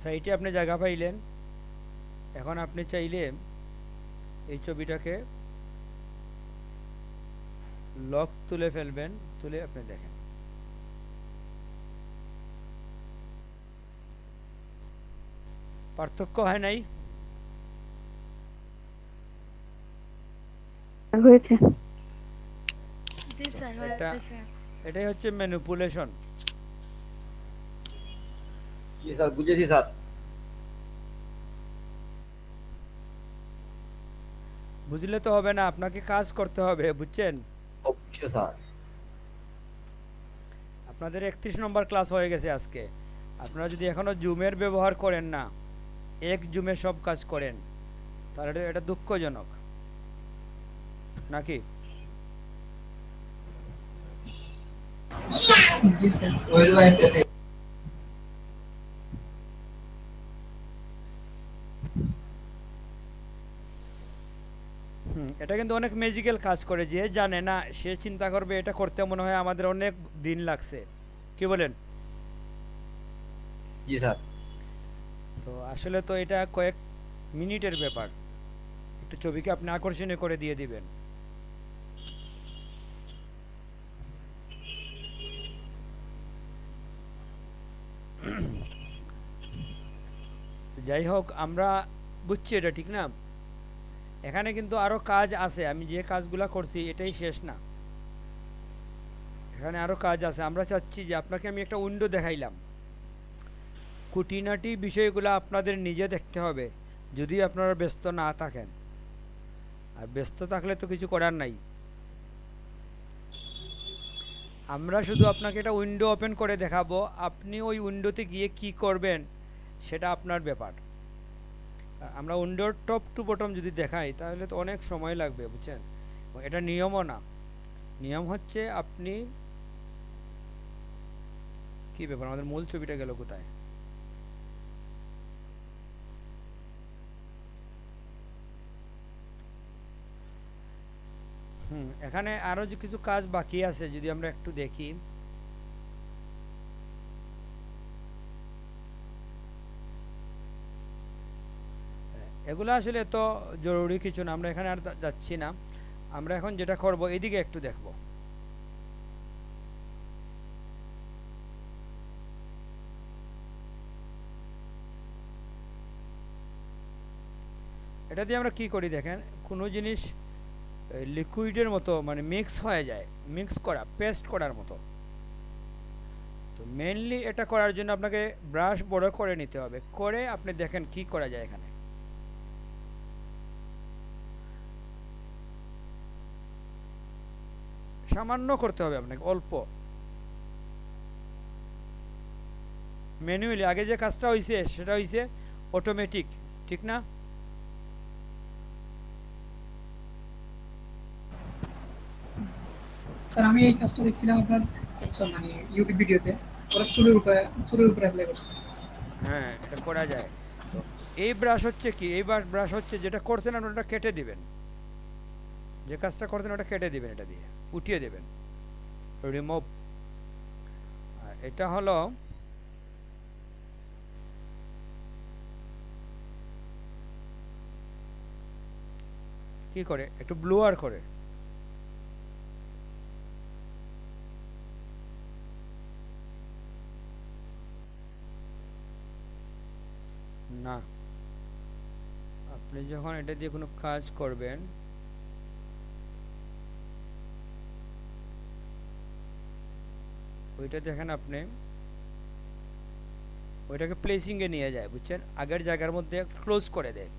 সাইডে আপনি জায়গা পাইলেন। এখন আপনি চাইলে এই ছবিটাকে লক তুলে ফেলবেন, তুলে আপনি দেখেন পার্থক্য হয় নাই? হয়েছে। এটা এটাই হচ্ছে ম্যানিপুলেশন। জি স্যার, বুঝেছি স্যার। বুঝলে তো হবে না, আপনাকে কাজ করতে হবে, বুঝছেন? অবশ্যই স্যার। আপনাদের 31 নম্বর ক্লাস হয়ে গেছে আজকে। আপনারা যদি এখনো জুমের ব্যবহার করেন না, এক জুমে সব কাজ করেন, তাহলে এটা দুঃখজনক নাকি? জি স্যার। এটা কিন্তু অনেক ম্যাজিক্যাল কাজ করে, যে জানে না সে চিন্তা করবে এটা করতে মনে হয় আমাদের অনেক দিন লাগছে, কি বলেন? জি স্যার। তো আসলে তো এটা কয়েক মিনিটের ব্যাপার। একটু ছবিকে আপনি আকর্ষণীয় করে দিয়ে দিবেন। যাই হোক, আমরা বুঝছি এটা ঠিক না। এখানে কিন্তু আরো কাজ আছে, আমি যে কাজগুলা করছি এটাই শেষ না, এখানে আরো কাজ আছে। আমরা চাচ্ছি যে আপনাকে আমি একটা উইন্ডো দেখাইলাম, খুঁটিনাটি বিষয়গুলো আপনাদের নিজে দেখতে হবে যদি আপনারা ব্যস্ত না থাকেন। আর ব্যস্ত থাকলে তো কিছু করার নাই। আমরা শুধু আপনাকে একটা উইন্ডো ওপেন করে দেখাবো, আপনি ওই উইন্ডোতে গিয়ে কি করবেন সেটা আপনার ব্যাপার। আমরা উইন্ডোর টপ টু বটম যদি দেখাই তাহলে তো অনেক সময় লাগবে, বুঝছেন? এটা নিয়মও না। নিয়ম হচ্ছে আপনি কি ব্যাপার, আমাদের মূল ছবিটা গেল কোথায়? এখানে আরো যে কিছু কাজ বাকি আছে, যদি আমরা একটু দেখি। এগুলো আসলে তো জরুরি কিছু না, আমরা এখানে আর যাচ্ছি না। আমরা এখন যেটা করব, এদিকে একটু দেখব। এটা দিয়ে আমরা কি করি দেখেন, কোনো জিনিস লিকুইডের মতো মানে মিক্স হয়ে যায়, মিক্স করা, পেস্ট করার মতো। তো মেইনলি এটা করার জন্য আপনাকে ব্রাশ বড় করে নিতে হবে, করে আপনি দেখেন কি করা যায়। এখানে সামান্য করতে হবে আপনাকে, অল্প ম্যানুয়ালি। আগে যে কাজটা হইছে সেটা হইছে অটোমেটিক, ঠিক না? স্যার আমি এই কাজটা দেখছিলাম আপনার মানে ইউটিউব ভিডিওতে, ওরা চুলের উপরে অ্যাপ্লাই করছে। হ্যাঁ, এটা করা যায়। তো এই ব্রাশ হচ্ছে কি, এই ব্রাশ হচ্ছে যেটা করছেন আপনি ওটা কেটে দিবেন, যে কাজটা করছেন ওটা কেটে দিবেন, এটা দিয়ে উঠিয়ে দেবেন, রিমুভ। এটা হলো কি করে, একটু ব্লুয়ার করে। না, আপনি যখন এটা দিয়ে কোনো কাজ করবেন, ওইটা দেখেন আপনি ওইটাকে প্লেসিংয়ে নিয়ে যায়, বুঝছেন? আগের জায়গার মধ্যে ক্লোজ করে দেয়,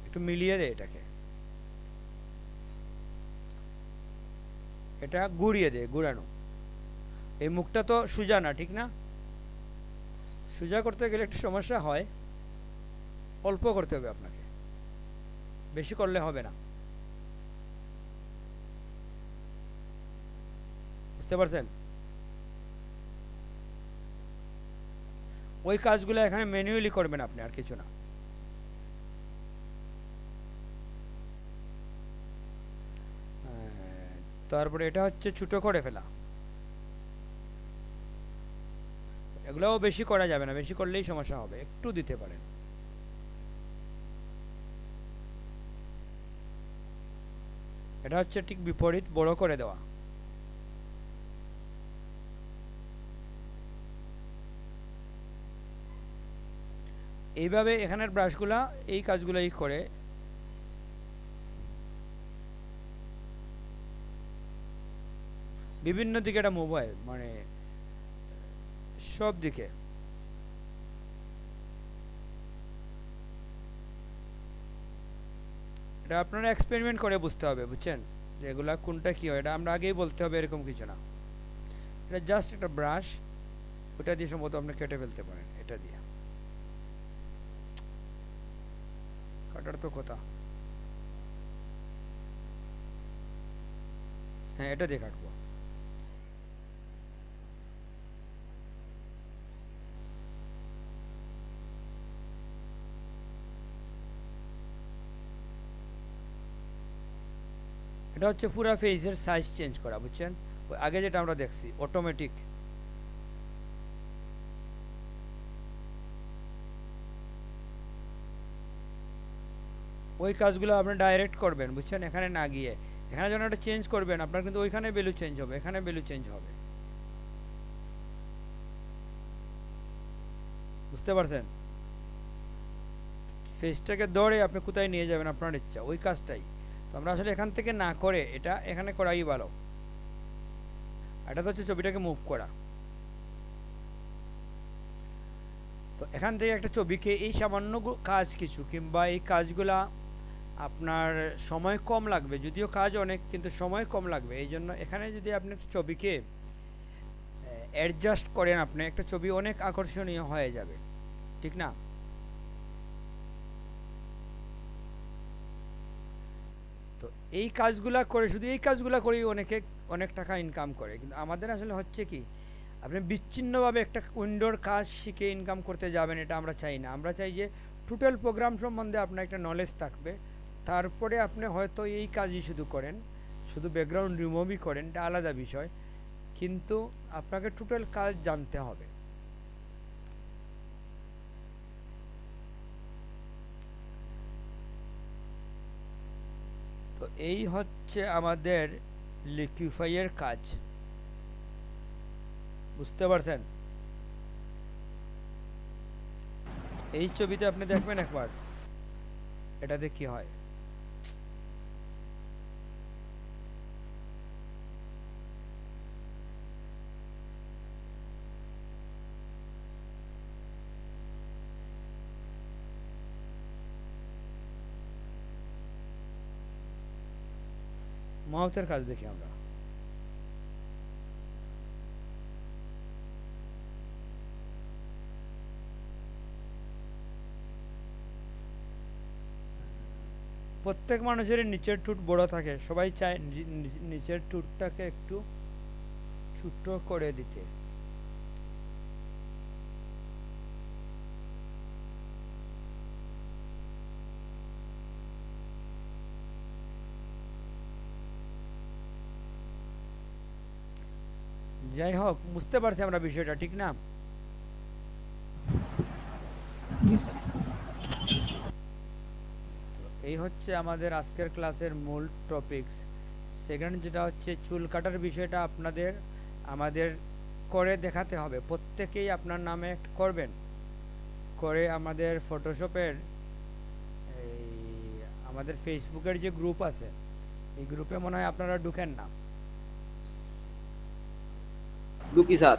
একটু মিলিয়ে দেয় এটাকে, এটা ঘুরিয়ে দেয়, ঘুরানো। এই মুখটা তো সোজা না, ঠিক না? সোজা করতে গেলে একটু সমস্যা হয়, অল্প করতে হবে আপনাকে, বেশি করলে হবে না। বুঝতে পারছেন? ওই কাজগুলো এখানে ম্যানুয়ালি করবেন আপনি, আর কিছু না। তারপরে এটা হচ্ছে ছোটো করে ফেলা। এগুলোও বেশি করা যাবে না, বেশি করলেই সমস্যা হবে, একটু দিতে পারেন। এটা হচ্ছে ঠিক বিপরীত, বড় করে দেওয়া। এইভাবে এখানের ব্রাশগুলা এই কাজগুলোই করে। বিভিন্ন দিকে এটা মুভ হয়, মানে সব দিকে। এটা আপনারা এক্সপেরিমেন্ট করে বুঝতে হবে, বুঝছেন, যে এগুলা কোনটা কি হয়। এটা আমরা আগেই বলতে হবে এরকম কিছু না। এটা জাস্ট একটা ব্রাশ, ওটা দিয়ে সম্ভবত আপনি কেটে ফেলতে পারেন। এটা দিয়ে কাটার তো কথা, হ্যাঁ এটা দিয়ে কাটবো। এটা হচ্ছে পুরো ফেসের সাইজ চেঞ্জ করা, বুঝছেন। ওই আগে যেটা আমরা দেখছি অটোমেটিক, ওই কাজগুলো আপনি ডাইরেক্ট করবেন, বুঝছেন, এখানে না গিয়ে। এখানে যখন একটা চেঞ্জ করবেন আপনার কিন্তু ওইখানে ভ্যালু চেঞ্জ হবে, এখানে ভ্যালু চেঞ্জ হবে, বুঝতে পারছেন। ফেসটাকে ধরে আপনি কোথায় নিয়ে যাবেন আপনার ইচ্ছা, ওই কাজটাই। তো আমরা আসলে এখান থেকে না করে এটা এখানে করাই ভালো। এটা তো হচ্ছে ছবিটাকে মুভ করা। তো এখান থেকে একটা ছবিকে এই সামান্য কাজ কিছু, কিংবা এই কাজগুলা আপনার সময় কম লাগবে, যদিও কাজ অনেক কিন্তু সময় কম লাগবে। এই জন্য এখানে যদি আপনি একটা ছবিকে অ্যাডজাস্ট করেন, আপনি একটা ছবি অনেক আকর্ষণীয় হয়ে যাবে, ঠিক না। তো এই কাজগুলা করে, শুধু এই কাজগুলা করেই অনেকে অনেক টাকা ইনকাম করে। কিন্তু আমাদের আসলে হচ্ছে কি, আপনি বিচ্ছিন্নভাবে একটা উইন্ডোর কাজ শিখে ইনকাম করতে যাবেন, এটা আমরা চাই না। আমরা চাই যে টোটাল প্রোগ্রাম সম্বন্ধে আপনার একটা নলেজ থাকবে, তারপরে আপনি হয়তো এই কাজই শুধু করেন, শুধু ব্যাকগ্রাউন্ড রিমুভই করেন, এটা আলাদা বিষয়, কিন্তু আপনাকে টোটাল কাজ জানতে হবে। তো এই হচ্ছে আমাদের লিকুইফাইয়ের কাজ, বুঝতে পারছেন। এই ছবিতে আপনি দেখবেন একবার, এটাতে কি হয়। মাউথের কাজ দেখি আমরা। প্রত্যেক মানুষের নিচের ঠোঁট বড় থাকে, সবাই চায় নিচের ঠোঁটটাকে একটু ছোট করে দিতে। যাই হোক, বুঝতে পারছি আমরা বিষয়টা, ঠিক না। জি স্যার। এই হচ্ছে আমাদের আজকের ক্লাসের মূল টপিকস। সেকেন্ড যেটা হচ্ছে চুল কাটার বিষয়টা আপনাদের আমাদের করে দেখাতে হবে, প্রত্যেকেই আপনার নামে একটা করবেন, করে আমাদের ফটোশপের এই আমাদের ফেসবুকের যে গ্রুপ আছে, এই গ্রুপে মনে হয় আপনারা ঢুকেন না। দুঃখী স্যার।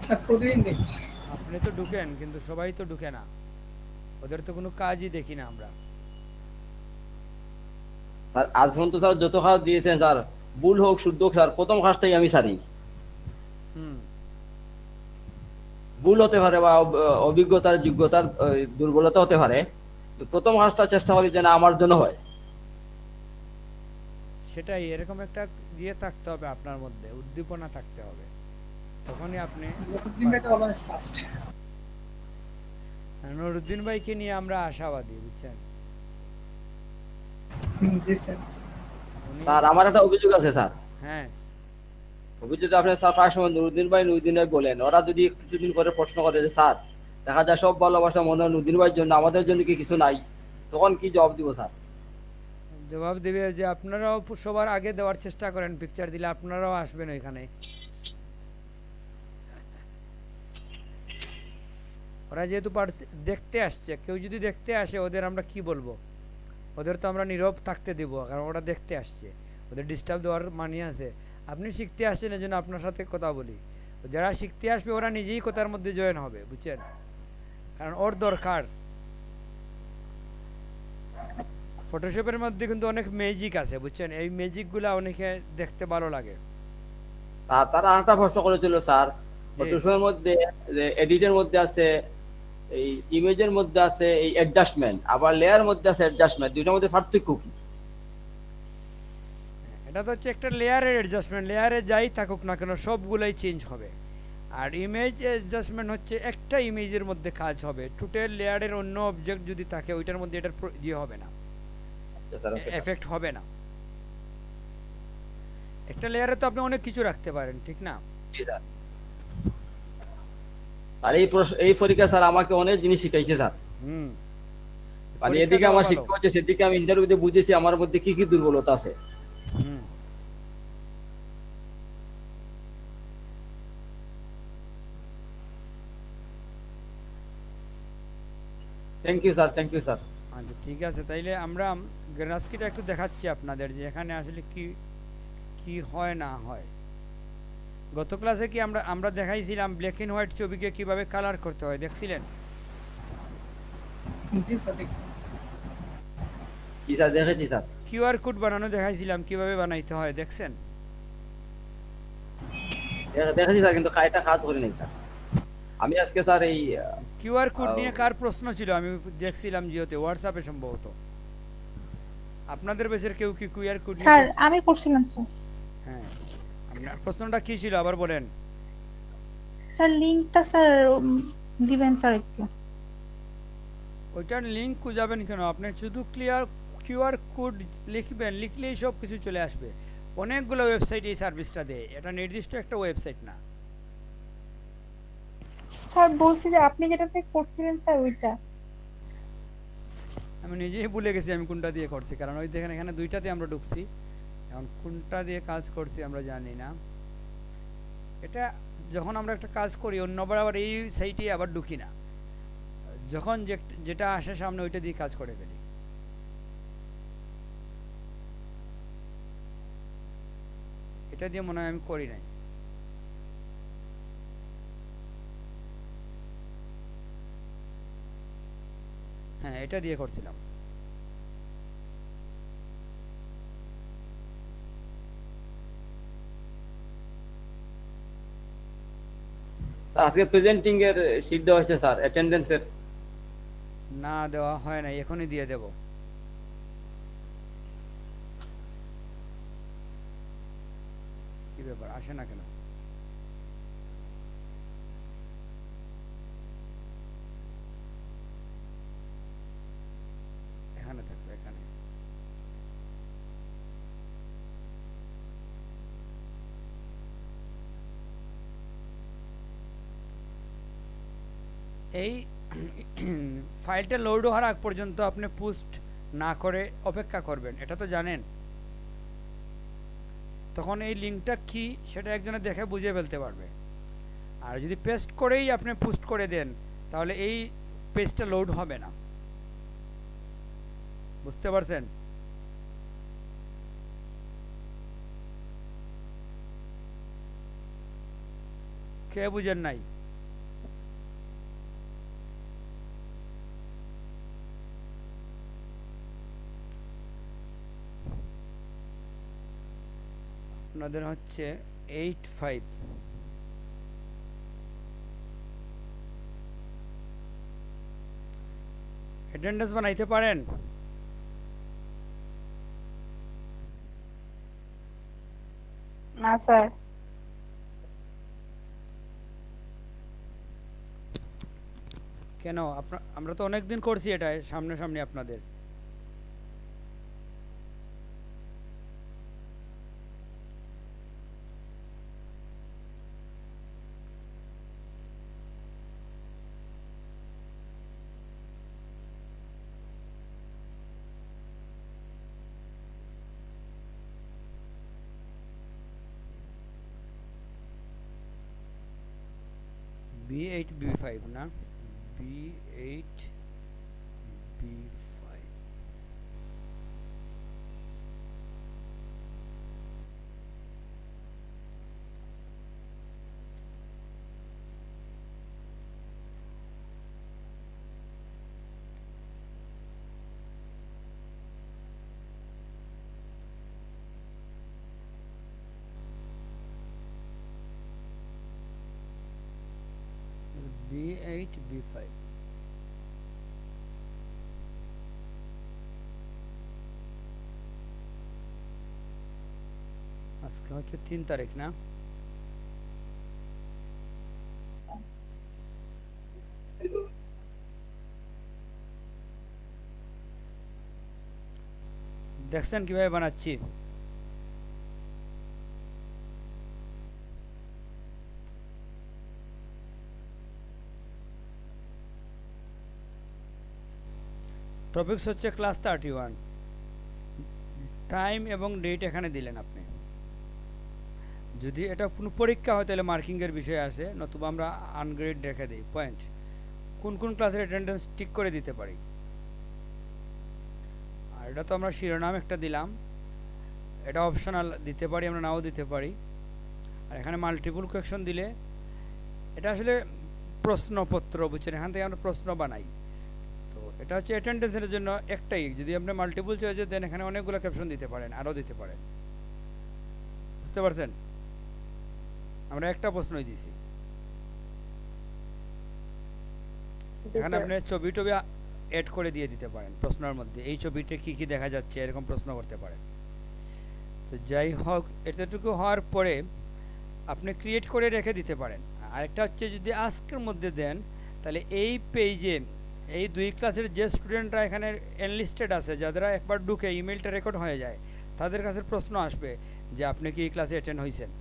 স্যার প্রতিদিন দেখি। আপনি তো ঢুকেন, কিন্তু সবাই তো ঢুকে না, ওদের তো কোনো কাজই দেখি না আমরা। স্যার আজ পর্যন্ত স্যার যত কাজ দিয়েছেন স্যার, ভুল হোক শুদ্ধ হোক স্যার, প্রথম কাজটাই আমি সারি। ভুল হতে পারে বা অভিজ্ঞতার যোগ্যতার দুর্বলতা হতে পারে, তো প্রথম কাজটা চেষ্টা করি যেন আমার জন্য হয়। সেটাই, এরকম একটা দিয়ে থাকতে হবে, আপনার মধ্যে উদ্দীপনা থাকতে হবে, তখনই আপনি। নুরুদ্দিন ভাইকে নিয়ে আমরা আশাবাদী, বুঝছেন। জি স্যার। স্যার আমার একটা অভিযোগ আছে স্যার। হ্যাঁ, অভিযোগ আপনি স্যার প্রায় সময় নুরুদ্দিন ভাই বলেন, ওরা যদি কিছুদিন পরে প্রশ্ন করে যে স্যার দেখা যায় সব ভালোবাসা মনে হয় নুরুদ্দিন ভাইয়ের জন্য, আমাদের জন্য কি কিছু নাই, তখন কি জবাব দিব স্যার? জবাব দেবে যে আপনারাও সবার আগে দেওয়ার চেষ্টা করেন, পিকচার দিলে আপনারাও আসবেন ওইখানে। ওরা যেহেতু দেখতে আসছে, কেউ যদি দেখতে আসে ওদের আমরা কি বলবো? ওদের তো আমরা নীরব থাকতে দেব, কারণ ওরা দেখতে আসছে, ওদের ডিস্টার্ব দেওয়ার মানে আছে? আপনি শিখতে আসছেন এই জন্য আপনার সাথে কথা বলি। যারা শিখতে আসবে ওরা নিজেই কথার মধ্যে জয়েন হবে, বুঝছেন? কারণ ওর দরকার। ফটোশপের মধ্যে কিন্তু অনেক ম্যাজিক আছে, বুঝছেন? এই ম্যাজিকগুলো অনেকে দেখতে ভালো লাগে। তারা আরেকটা প্রশ্ন করেছিল স্যার, ফটোশপের মধ্যে এডিটের মধ্যে আছে এই ইমেজের মধ্যে আছে এই অ্যাডজাস্টমেন্ট, আবার লেয়ার মধ্যে আছে অ্যাডজাস্টমেন্ট, দুইটার মধ্যে পার্থক্য কি? এটা তো হচ্ছে একটা লেয়ারের অ্যাডজাস্টমেন্ট, লেয়ারে যাই থাকুক না কেন সবগুলোই চেঞ্জ হবে। আর ইমেজ অ্যাডজাস্টমেন্ট হচ্ছে একটা ইমেজের মধ্যে কাজ হবে, টোটাল লেয়ারের অন্য অবজেক্ট যদি থাকে ওইটার মধ্যে এটার ইয়ে হবে না, এফেক্ট হবে না। একটা লেয়ারে তো আপনি অনেক কিছু রাখতে পারেন, ঠিক না? আর এই পরীক্ষা স্যার আমাকে অনেক জিনিস শিখাইছে স্যার। মানে এদিকে আমার শিক্ষা হচ্ছে, সেদিকে আমি ইন্টারভিউতে বুঝেছি আমার মধ্যে কি কি দুর্বলতা আছে। Thank you sir, thank you sir. আচ্ছা ঠিক আছে, তাইলে আমরা গ্রাফিক্সটা একটু দেখাচ্ছি আপনাদের যে এখানে আসলে কি কি হয় না হয়। গত ক্লাসে কি আমরা দেখাইছিলাম ব্ল্যাক এন্ড হোয়াইট ছবিকে কিভাবে কালার করতে হয়, দেখছিলেন? জি স্যার দেখছি। জি স্যার দেখেছি স্যার। কিউআর কোড বানানো দেখাইছিলাম কিভাবে বানাইতে হয়, দেখছেন? দেখেছি স্যার, কিন্তু এটা কাজ করে নাই স্যার। আমি আজকে স্যার এই কিউআর কোড নিয়ে কার প্রশ্ন ছিল আমি দেখছিলাম জিওতে, হোয়াটসঅ্যাপে সম্ভবত। আপনাদের বেশের কেউ কি কিউআর কোড স্যার আমি করছিলাম স্যার। হ্যাঁ, আপনার প্রশ্নটা কি ছিল আবার বলেন। স্যার লিংকটা স্যার দিবেন স্যার একটু। ওইটার লিংক খুঁজাবেন কেন? আপনি শুধু কিউআর কোড লিখবেন, লিখলেই সব কিছু চলে আসবে। অনেকগুলো ওয়েবসাইট এই সার্ভিসটা দেয়, এটা নির্দিষ্ট একটা ওয়েবসাইট না। স্যার বলছি যে আপনি যেটাতে করছিলেন স্যার ওইটা। আমি নিজেই ভুলে গেছি আমি কোনটা দিয়ে করছি, কারণ ওই দেখেন এখানে দুইটাতে আমরা ঢুকছি, এখন কোনটা দিয়ে কাজ করছি আমরা জানি না। এটা যখন আমরা একটা কাজ করি অন্যবার আবার এই সাইটে আবার ঢুকি না, যখন যেটা আসে সামনে ওইটা দিয়ে কাজ করে ফেলি। এটা দিয়ে মনে হয় আমি করি নাই। হ্যাঁ, এটা দিয়ে করছিলাম। আজকে প্রেজেন্টিং এর শীট দেওয়া হয়েছে স্যার, অ্যাটেন্ডেন্সের। না দেওয়া হয় নাই, এখনই দিয়ে দেব। কি ব্যাপার, আসে না কেন? এখানে থাকবে, এখানে। এই ফাইলটা লোড হওয়ার আগ পর্যন্ত আপনি পোস্ট না করে অপেক্ষা করবেন, এটা তো জানেন। তখন এই লিঙ্কটা কি সেটা একজনে দেখে বুঝে ফেলতে পারবে। আর যদি পেস্ট করেই আপনি পোস্ট করে দেন তাহলে এই পেজটা লোড হবে না, বুঝতে পারছেন? কে বুঝেন নাই? আপনাদের হচ্ছে 85। অ্যাটেন্ডেন্স বানাইতে পারেন? না স্যার। কেন? আমরা তো অনেকদিন করছি এটা সামনাসামনি আপনাদের। B8 B5 না, B8 B5 B8 B5 আজকে হচ্ছে 3 তারিখ না? দেখছেন কিভাবে বানাচ্ছি? টপিকস হচ্ছে ক্লাস 31, টাইম এবং ডেট এখানে দিলেন আপনি। যদি এটা কোনো পরীক্ষা হয় তাহলে মার্কিংয়ের বিষয় আসে, নতুবা আমরা আনগ্রেড রেখে দিই পয়েন্ট। কোন কোন ক্লাসের অ্যাটেন্ডেন্স ঠিক করে দিতে পারি। আর এটা তো আমরা শিরোনাম একটা দিলাম, এটা অপশনাল দিতে পারি, আমরা নাও দিতে পারি। আর এখানে মাল্টিপল কোয়েকশন দিলে এটা আসলে প্রশ্নপত্র, বুঝছেন, এখান থেকে আমরা প্রশ্ন বানাই। তো এটা হচ্ছে অ্যাটেন্ডেন্সের জন্য একটাই, যদি আপনি মাল্টিপল চয়েসে দেন এখানে অনেকগুলো ক্যাপশন দিতে পারেন, আরও দিতে পারেন। বুঝতে পারছেন? আমরা একটা প্রশ্নই দিছি। এখানে আপনি ছবি টবি অ্যাড করে দিয়ে দিতে পারেন প্রশ্নের মধ্যে, এই ছবিতে কি কি দেখা যাচ্ছে এরকম প্রশ্ন করতে পারেন। তো যাই হোক, এতটুকু হওয়ার পরে আপনি ক্রিয়েট করে রেখে দিতে পারেন। আরেকটা হচ্ছে যদি আজকের মধ্যে দেন তাহলে এই পেজে এই 2 ক্লাসের যে স্টুডেন্টরা এখানে এনলিস্টেড আছে, যারা একবার ঢুকে ইমেলটা রেকর্ড হয়ে যায়, তাদের কাছে প্রশ্ন আসবে যে আপনি কি এই ক্লাসে অ্যাটেন্ড হয়েছেন।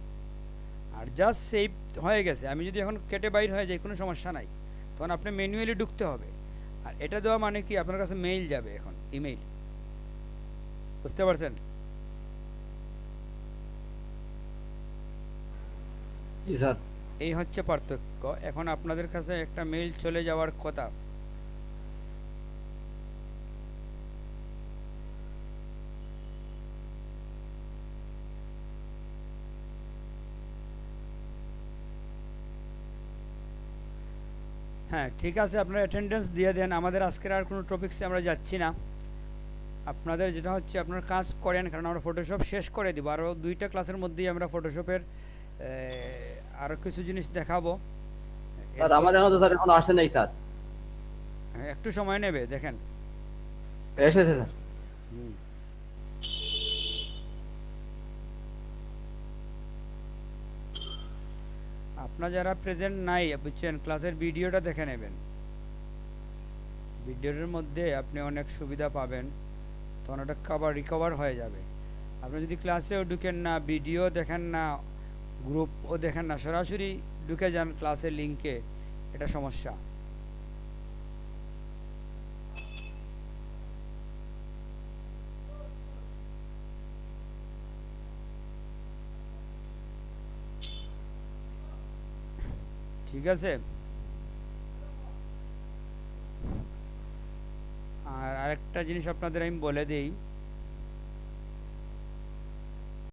আর জাস্ট সেভ হয়ে গেছে, আমি যদি এখন কেটে বাইর হয়ে যাই কোনো সমস্যা নাই, তখন আপনি ম্যানুয়ালি ঢুকতে হবে। আর এটা দেওয়া মানে কি, আপনার কাছে মেইল যাবে এখন, ইমেইল। বুঝতে পারছেন? স্যার এই হচ্ছে পার্থক্য। এখন আপনাদের কাছে একটা মেইল চলে যাওয়ার কথা। হ্যাঁ ঠিক আছে, আপনারা অ্যাটেন্ডেন্স দিয়ে দেন। আমাদের আজকের আর কোনো টপিক্সে আমরা যাচ্ছি না। আপনাদের যেটা হচ্ছে আপনার কাজ করেন, কারণ আমরা ফটোশপ শেষ করে দিব। আরও 2টা ক্লাসের মধ্যেই আমরা ফটোশপের আরও কিছু জিনিস দেখাবো। স্যার আমার এখন আসে নাই স্যার, একটু সময় নেবে, দেখেন এসেছে স্যার। আপনারা যারা প্রেজেন্ট নাই, বুঝছেন, ক্লাসের ভিডিওটা দেখে নেবেন। ভিডিওর মধ্যে আপনি অনেক সুবিধা পাবেন, তখন ওটা রিকভার হয়ে যাবে। আপনি যদি ক্লাসেও ঢুকেন না, ভিডিও দেখেন না, গ্রুপও দেখেন না, সরাসরি ঢুকে যান ক্লাসের লিঙ্কে, এটা সমস্যা। ঠিক আছে? আর আরেকটা জিনিস আপনাদের আমি বলে দিই,